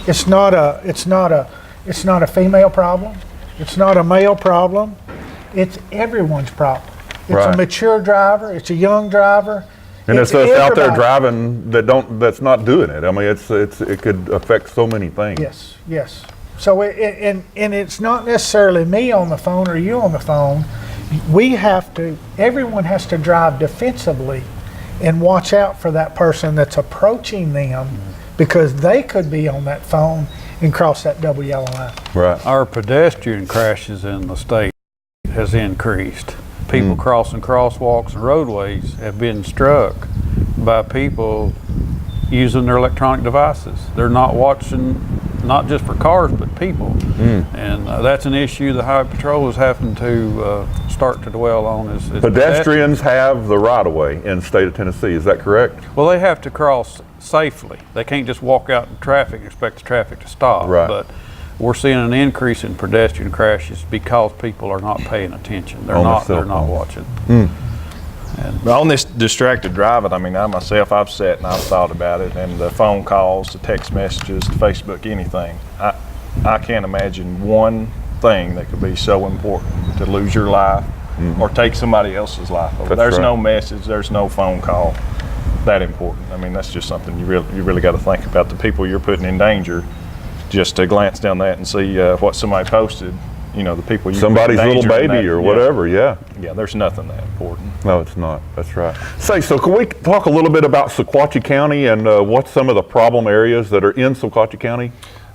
[SPEAKER 2] It's not a female problem. It's not a male problem. It's everyone's problem. It's
[SPEAKER 1] Right.
[SPEAKER 2] a mature driver. It's a young driver.
[SPEAKER 1] And it's us out there
[SPEAKER 2] everybody.
[SPEAKER 1] driving that's not doing it. I mean, it could affect so many things.
[SPEAKER 2] Yes, yes. So and it's not necessarily me on the phone or you on the phone. Everyone has to drive defensively and watch out for that person that's approaching them, because they could be on that phone and cross that double yellow line.
[SPEAKER 1] Right.
[SPEAKER 3] Our pedestrian crashes in the state has increased. People crossing crosswalks and roadways have been struck by people using their electronic devices. They're not watching, not just for cars, but people. And that's an issue the Highway Patrol is having to start to dwell on. Is
[SPEAKER 1] Pedestrians have the right of way in the state of Tennessee, is that correct?
[SPEAKER 3] Well, they have to cross safely. They can't just walk out in traffic and expect the traffic to stop.
[SPEAKER 1] Right.
[SPEAKER 3] But we're seeing an increase in pedestrian crashes because people are not paying attention. They're not watching.
[SPEAKER 4] But on this distracted driving, I mean, I myself, I've sat and I've thought about it, and the phone calls, the text messages, the Facebook, anything. I can't imagine one thing that could be so important to lose your life or take somebody else's life. There's no message, there's no phone call that important. I mean, that's just something you really got to think about, the people you're putting in danger. Just to glance down that and see what somebody posted, you know, the people you
[SPEAKER 1] Somebody's little baby or whatever, yeah.
[SPEAKER 4] Yeah, there's nothing that important.
[SPEAKER 1] No, it's not. That's right. So can we talk a little bit about Sequatchie County and what's some of the problem areas that are in Sequatchie County?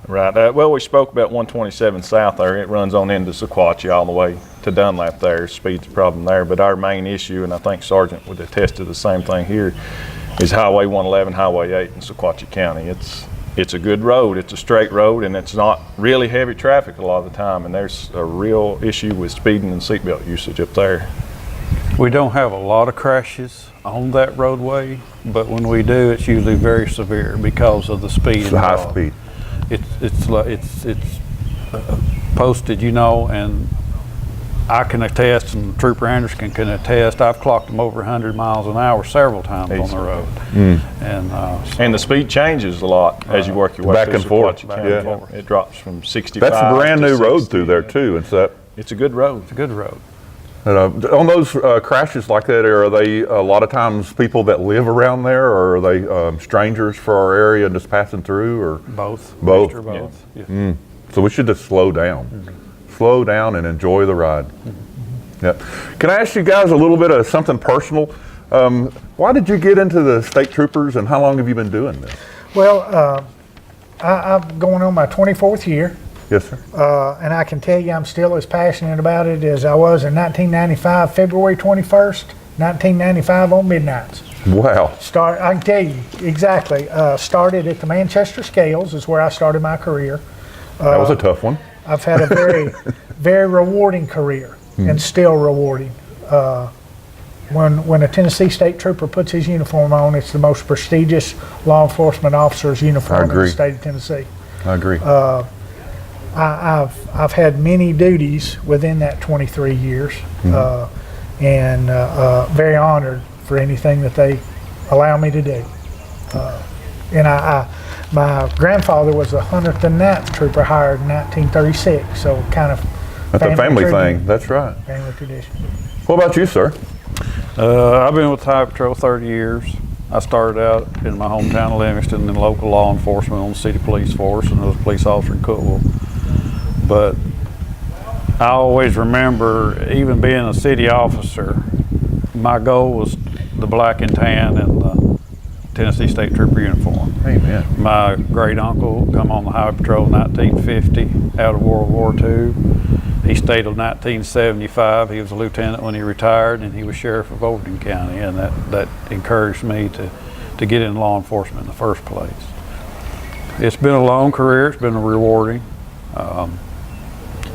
[SPEAKER 4] Right. Well, we spoke about 127 South there. It runs on into Sequatchie all the way to Dunlap there. Speed's a problem there. But our main issue, and I think Sergeant would attest to the same thing here, is Highway 111, Highway 8 in Sequatchie County. It's a good road. It's a straight road, and it's not really heavy traffic a lot of the time. And there's a real issue with speeding and seatbelt usage up there.
[SPEAKER 3] We don't have a lot of crashes on that roadway, but when we do, it's usually very severe because of the speed.
[SPEAKER 1] It's the high speed.
[SPEAKER 3] It's posted, you know, and I can attest, and Trooper Anderson can attest, I've clocked them over 100 miles an hour several times on the road.
[SPEAKER 4] And the speed changes a lot as you work your way
[SPEAKER 1] Back
[SPEAKER 4] through
[SPEAKER 1] and forth.
[SPEAKER 4] Sequatchie County.
[SPEAKER 1] Yeah.
[SPEAKER 4] It drops from 65
[SPEAKER 1] That's a brand
[SPEAKER 4] to
[SPEAKER 1] new road
[SPEAKER 4] 60.
[SPEAKER 1] through there too.
[SPEAKER 4] It's a good road.
[SPEAKER 3] It's a good road.
[SPEAKER 1] On those crashes like that, are they a lot of times people that live around there, or are they strangers for our area and just passing through, or
[SPEAKER 3] Both.
[SPEAKER 1] Both.
[SPEAKER 3] Mixture of both. Yeah.
[SPEAKER 1] so we should just slow down, slow down and enjoy the ride. Yeah. Can I ask you guys a little bit of something personal? Why did you get into the state troopers, and how long have you been doing this?
[SPEAKER 2] Well, I'm going on my 24th year.
[SPEAKER 1] Yes, sir.
[SPEAKER 2] And I can tell you I'm still as passionate about it as I was in 1995, February 21st, 1995 on midnights.
[SPEAKER 1] Wow.
[SPEAKER 2] I can tell you exactly. Started at the Manchester Scales is where I started my career.
[SPEAKER 1] That was a tough one.
[SPEAKER 2] I've had a very, very rewarding career and still rewarding. When a Tennessee State Trooper puts his uniform on, it's the most prestigious law enforcement officer's uniform in the state of Tennessee.
[SPEAKER 1] I agree.
[SPEAKER 2] I've had many duties within that 23 years, and very honored for anything that they allow me to do. And my grandfather was the 109th Trooper hired in 1936, so kind of
[SPEAKER 1] That's a family
[SPEAKER 2] tradition.
[SPEAKER 1] thing. That's right.
[SPEAKER 2] Family tradition.
[SPEAKER 1] What about you, sir?
[SPEAKER 3] I've been with Highway Patrol 30 years. I started out in my hometown of Livingston in local law enforcement on the city police force, and I was a police officer in Cookville. But I always remember, even being a city officer, my goal was the black and tan and the Tennessee State Trooper uniform.
[SPEAKER 1] Amen.
[SPEAKER 3] My great uncle come on the Highway Patrol in 1950 out of World War II. He stayed till 1975. He was a lieutenant when he retired, and he was sheriff of Overton County, and that encouraged me to get in law enforcement in the first place. It's been a long career. It's been rewarding.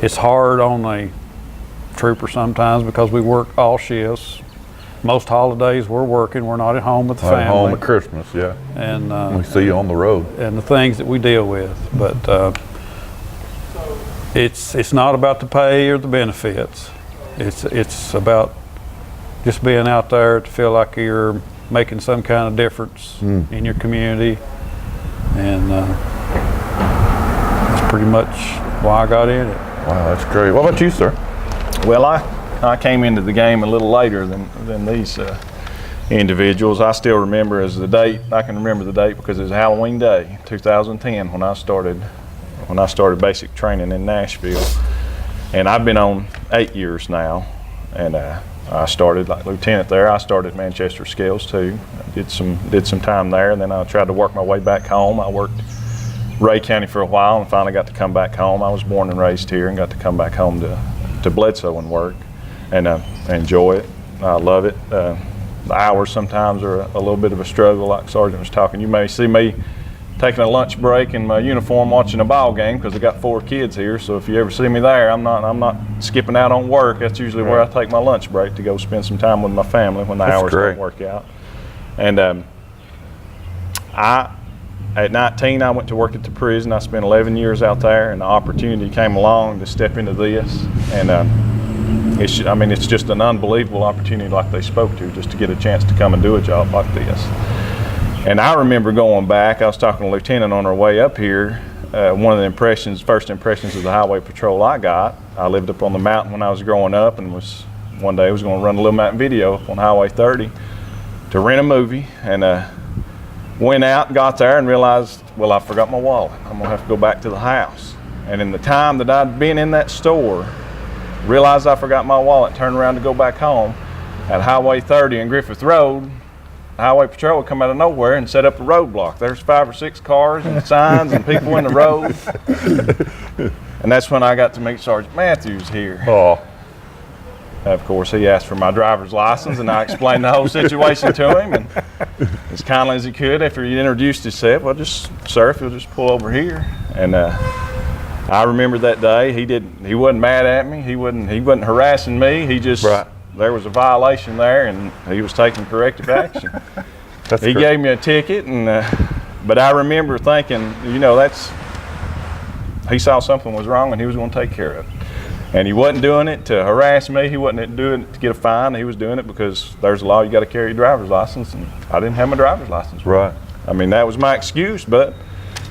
[SPEAKER 3] It's hard on a trooper sometimes because we work all shifts. Most holidays we're working. We're not at home with the
[SPEAKER 1] At
[SPEAKER 3] family.
[SPEAKER 1] home at Christmas, yeah.
[SPEAKER 3] And
[SPEAKER 1] We see you on the road.
[SPEAKER 3] and the things that we deal with, but it's not about the pay or the benefits. It's about just being out there to feel like you're making some kind of difference in your community, and that's pretty much why I got in it.
[SPEAKER 1] Wow, that's great. What about you, sir?
[SPEAKER 4] Well, I came into the game a little later than these individuals. I still remember as the date. I can remember the date because it was Halloween Day, 2010, when I started basic training in Nashville. And I've been on 8 years now, and I started like lieutenant there. I started at Manchester Scales too. I did some time there, and then I tried to work my way back home. I worked Ray County for a while and finally got to come back home. I was born and raised here and got to come back home to Bledsoe and work, and I enjoy it. I love it. The hours sometimes are a little bit of a struggle, like Sergeant was talking. You may see me taking a lunch break in my uniform watching a ball game because I got 4 kids here. So if you ever see me there, I'm not skipping out on work. That's usually where I take my lunch break to go spend some time with my family when the hours don't work out. And at 19, I went to work at the prison. I spent 11 years out there, and the opportunity came along to step into this. And it's just an unbelievable opportunity, like they spoke to, just to get a chance to come and do a job like this. And I remember going back. I was talking to a lieutenant on our way up here. One of the first impressions of the Highway Patrol I got. I lived up on the mountain when I was growing up, and one day I was going to run a Little Mountain Video up on Highway 30 to rent a movie, and went out and got there and realized, well, I forgot my wallet. I'm gonna have to go back to the house. And in the time that I'd been in that store, realized I forgot my wallet, turned around to go back home. At Highway 30 and Griffith Road, the Highway Patrol would come out of nowhere and set up a roadblock. There's 5 or 6 cars and signs and people in the road. And that's when I got to meet Sergeant Matthews here.
[SPEAKER 1] Oh,
[SPEAKER 4] Of course, he asked for my driver's license, and I explained the whole situation to him, and as kindly as he could, after he introduced himself, well, sir, if you'll just pull over here. And I remember that day. He wasn't mad at me. He wasn't harassing me. He just there was a violation there, and he was taking corrective action. He gave me a ticket, and but I remember thinking, he saw something was wrong, and he was going to take care of it. And he wasn't doing it to harass me. He wasn't doing it to get a fine. He was doing it because there's a law, you got to carry your driver's license, and I didn't have my driver's license.
[SPEAKER 1] Right.
[SPEAKER 4] I mean, that was my excuse, but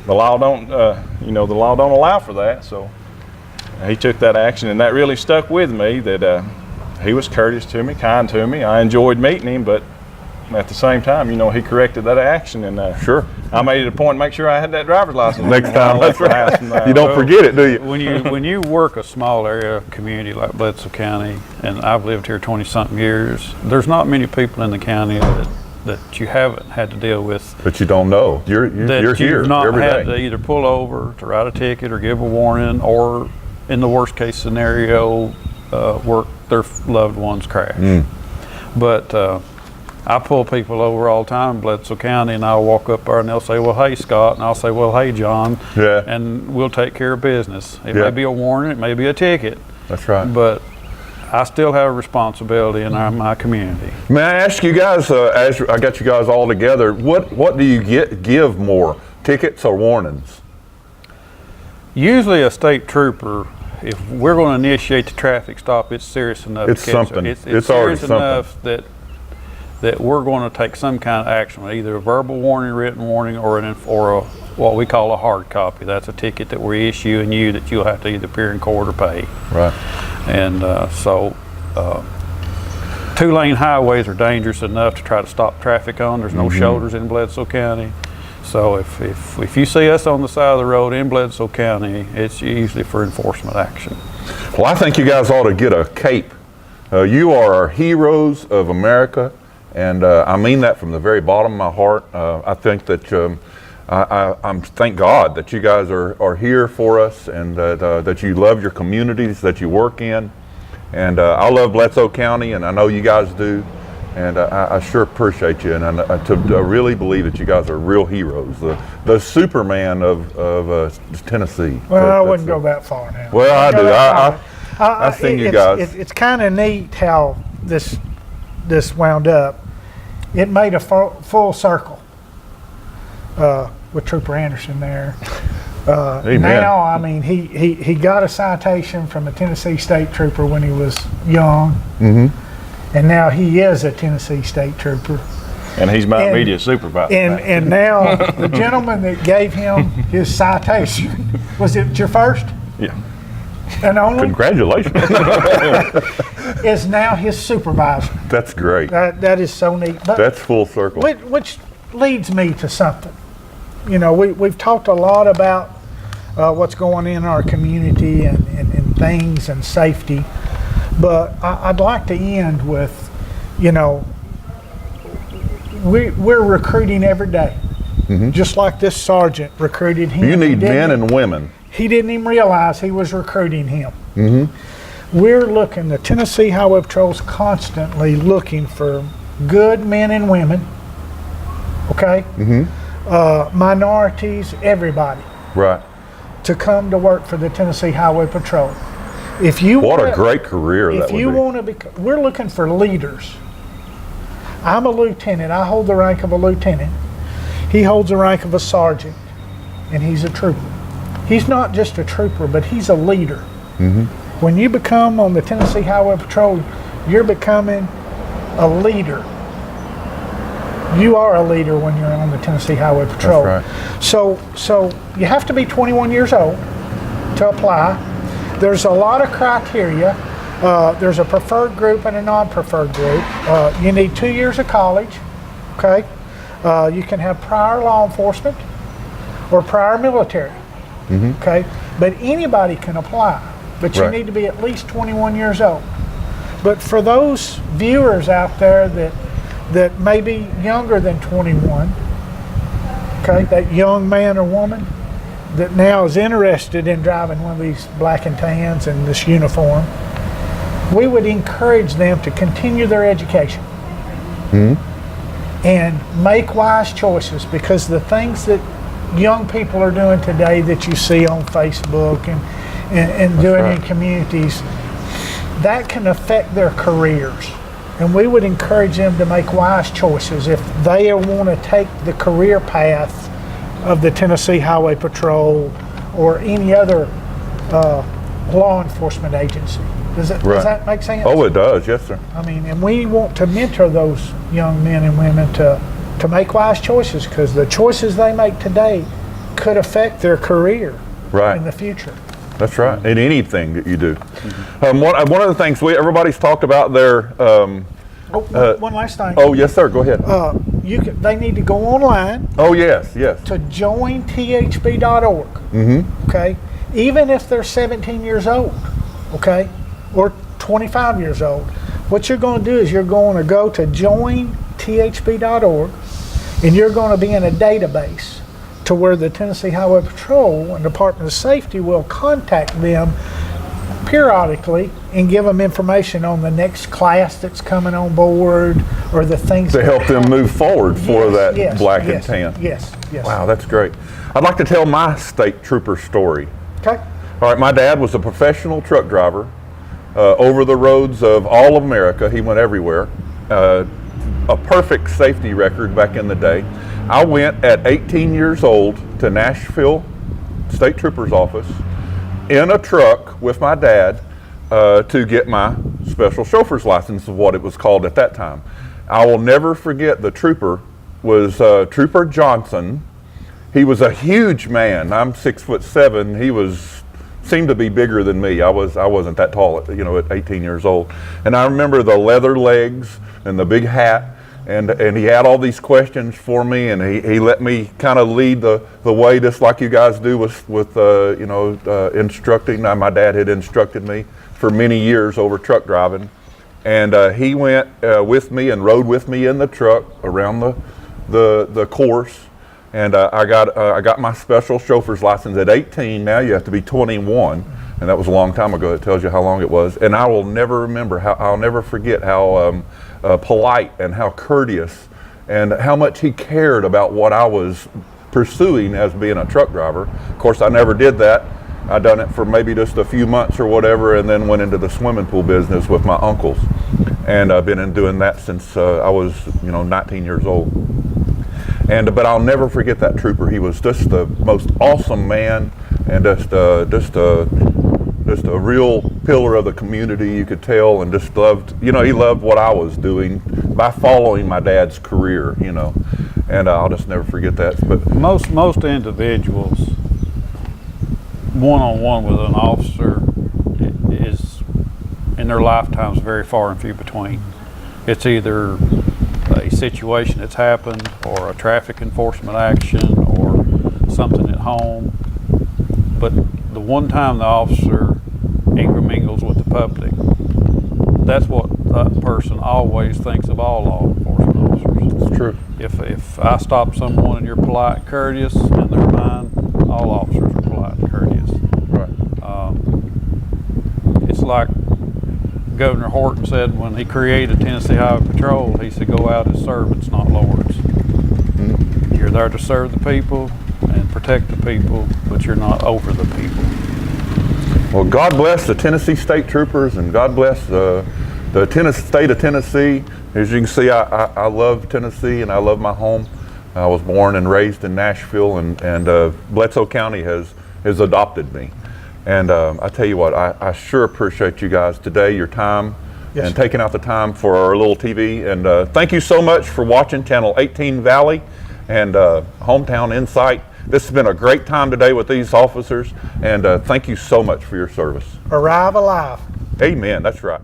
[SPEAKER 4] the law don't, the law don't allow for that. So he took that action, and that really stuck with me. That he was courteous to me, kind to me. I enjoyed meeting him, but at the same time, he corrected that action, and
[SPEAKER 1] Sure.
[SPEAKER 4] I made it a point to make sure I had that driver's license
[SPEAKER 1] Next time, that's right.
[SPEAKER 4] And,
[SPEAKER 1] You don't forget it, do you?
[SPEAKER 3] When you work a small area community like Bledsoe County, and I've lived here 20-something years, there's not many people in the county that you haven't had to deal with.
[SPEAKER 1] But you don't know. You're here
[SPEAKER 3] you've not
[SPEAKER 1] every
[SPEAKER 3] had
[SPEAKER 1] day.
[SPEAKER 3] to either pull over to write a ticket or give a warning, or in the worst case scenario, work their loved one's crash. But I pull people over all the time in Bledsoe County, and I'll walk up there and they'll say, well, hey, Scott, and I'll say, well, hey, John,
[SPEAKER 1] Yeah.
[SPEAKER 3] and we'll take care of business. It
[SPEAKER 1] Yeah.
[SPEAKER 3] may be a warning, it may be a ticket,
[SPEAKER 1] That's right.
[SPEAKER 3] but I still have a responsibility in my community.
[SPEAKER 1] May I ask you guys, as I got you guys all together, what do you give more, tickets or warnings?
[SPEAKER 3] Usually a state trooper, if we're going to initiate the traffic stop, it's serious enough.
[SPEAKER 1] It's
[SPEAKER 3] to catch
[SPEAKER 1] something.
[SPEAKER 3] It's
[SPEAKER 1] It's already
[SPEAKER 3] serious enough that we're going to take some kind of action, either a verbal warning, written warning, or what we call a hard copy. That's a ticket that we're issuing you that you'll have to either appear in court or pay.
[SPEAKER 1] Right.
[SPEAKER 3] And two-lane highways are dangerous enough to try to stop traffic on. There's no shoulders in Bledsoe County. So if you see us on the side of the road in Bledsoe County, it's usually for enforcement action.
[SPEAKER 1] Well, I think you guys ought to get a cape. You are our heroes of America, and I mean that from the very bottom of my heart. I think that I'm thank God that you guys are here for us, and that you love your communities that you work in. And I love Bledsoe County, and I know you guys do. And I sure appreciate you, and I really believe that you guys are real heroes, the Superman of Tennessee.
[SPEAKER 2] Well, I wouldn't go that far now.
[SPEAKER 1] Well, I do. I've seen you guys.
[SPEAKER 2] It's kind of neat how this wound up. It made a full circle with Trooper Anderson there.
[SPEAKER 1] Amen.
[SPEAKER 2] Now, I mean, he got a citation from a Tennessee State Trooper when he was young. Mm-hmm. And now he is a Tennessee State Trooper.
[SPEAKER 4] And he's my immediate supervisor.
[SPEAKER 2] And now the gentleman that gave him his citation, was it your first?
[SPEAKER 4] Yeah.
[SPEAKER 2] And only?
[SPEAKER 1] Congratulations.
[SPEAKER 2] Is now his supervisor.
[SPEAKER 1] That's great.
[SPEAKER 2] That is so neat. But
[SPEAKER 1] That's full circle.
[SPEAKER 2] which leads me to something. We've talked a lot about what's going on in our community and things and safety. But I'd like to end with, we're recruiting every day. Mm-hmm. Just like this sergeant recruited him.
[SPEAKER 1] You need men and women.
[SPEAKER 2] He didn't even realize he was recruiting him. Mm-hmm. We're looking, the Tennessee Highway Patrol's constantly looking for good men and women, okay? Mm-hmm. Minorities, everybody.
[SPEAKER 1] Right.
[SPEAKER 2] To come to work for the Tennessee Highway Patrol.
[SPEAKER 1] What a great career that would be.
[SPEAKER 2] If you want to be, we're looking for leaders. I'm a lieutenant. I hold the rank of a lieutenant. He holds the rank of a sergeant, and he's a trooper. He's not just a trooper, but he's a leader. Mm-hmm. When you become on the Tennessee Highway Patrol, you're becoming a leader. You are a leader when you're on the Tennessee Highway Patrol.
[SPEAKER 1] That's right.
[SPEAKER 2] So you have to be 21 years old to apply. There's a lot of criteria. There's a preferred group and a non-preferred group. You need 2 years of college, okay? You can have prior law enforcement or prior military, okay? But anybody can apply, but you need to be at least 21 years old. But for those viewers out there that may be younger than 21, okay, that young man or woman that now is interested in driving one of these black and tans and this uniform, we would encourage them to continue their education and make wise choices, because the things that young people are doing today that you see on Facebook and doing in communities, that can affect their careers. And we would encourage them to make wise choices if they want to take the career path of the Tennessee Highway Patrol or any other law enforcement agency. Does
[SPEAKER 1] Right.
[SPEAKER 2] that make sense?
[SPEAKER 1] Oh, it does. Yes, sir.
[SPEAKER 2] I mean, and we want to mentor those young men and women to make wise choices, because the choices they make today could affect their career
[SPEAKER 1] Right.
[SPEAKER 2] in the future.
[SPEAKER 1] That's right. In anything that you do. One of the things everybody's talked about their.
[SPEAKER 2] One last thing.
[SPEAKER 1] Oh, yes, sir. Go ahead.
[SPEAKER 2] They need to go online
[SPEAKER 1] Oh, yes, yes.
[SPEAKER 2] to jointhb.org. Okay, even if they're 17 years old, okay, or 25 years old. What you're going to do is you're going to go to jointhb.org, and you're going to be in a database to where the Tennessee Highway Patrol and Department of Safety will contact them periodically and give them information on the next class that's coming on board, or the things
[SPEAKER 1] To help them move forward for
[SPEAKER 2] Yes,
[SPEAKER 1] that
[SPEAKER 2] yes,
[SPEAKER 1] black
[SPEAKER 2] yes,
[SPEAKER 1] and tan.
[SPEAKER 2] Yes, yes.
[SPEAKER 1] Wow, that's great. I'd like to tell my state trooper story.
[SPEAKER 2] Okay.
[SPEAKER 1] All right, my dad was a professional truck driver over the roads of all of America. He went everywhere. A perfect safety record back in the day. I went at 18 years old to Nashville State Trooper's office in a truck with my dad to get my special chauffeur's license, of what it was called at that time. I will never forget, the trooper was Trooper Johnson. He was a huge man. I'm 6'7". He seemed to be bigger than me. I wasn't that tall, at 18 years old. And I remember the leather legs and the big hat, and he had all these questions for me, and he let me kind of lead the way, just like you guys do with instructing. My dad had instructed me for many years over truck driving, and he went with me and rode with me in the truck around the course. And I got my special chauffeur's license at 18. Now you have to be 21, and that was a long time ago. It tells you how long it was. And I will never I'll never forget how polite and how courteous and how much he cared about what I was pursuing as being a truck driver. Of course, I never did that. I done it for maybe just a few months or whatever, and then went into the swimming pool business with my uncles, and I've been doing that since I was 19 years old. But I'll never forget that trooper. He was just the most awesome man, and just a real pillar of the community, you could tell, and just loved, he loved what I was doing by following my dad's career, and I'll just never forget that. But
[SPEAKER 3] Most individuals, one-on-one with an officer, is in their lifetimes very far and few between. It's either a situation that's happened, or a traffic enforcement action, or something at home. But the one time the officer intermingles with the public, that's what that person always thinks of all law enforcement officers.
[SPEAKER 1] it's true.
[SPEAKER 3] If I stop someone and you're polite and courteous, in their mind, all officers are polite and courteous.
[SPEAKER 1] Right.
[SPEAKER 3] It's like Governor Horton said when he created Tennessee Highway Patrol, he said, go out as servants, not lords.
[SPEAKER 1] Mm-hmm.
[SPEAKER 3] You're there to serve the people and protect the people, but you're not over the people.
[SPEAKER 1] Well, God bless the Tennessee State Troopers, and God bless the state of Tennessee. As you can see, I love Tennessee, and I love my home. I was born and raised in Nashville, and Bledsoe County has adopted me. And I tell you what, I sure appreciate you guys today, your time,
[SPEAKER 2] Yes,
[SPEAKER 1] and
[SPEAKER 2] sir.
[SPEAKER 1] taking out the time for our little TV. And thank you so much for watching Channel 18 Valley and Hometown Insight. This has been a great time today with these officers, and thank you so much for your service.
[SPEAKER 2] Arrive alive.
[SPEAKER 1] Amen, that's right.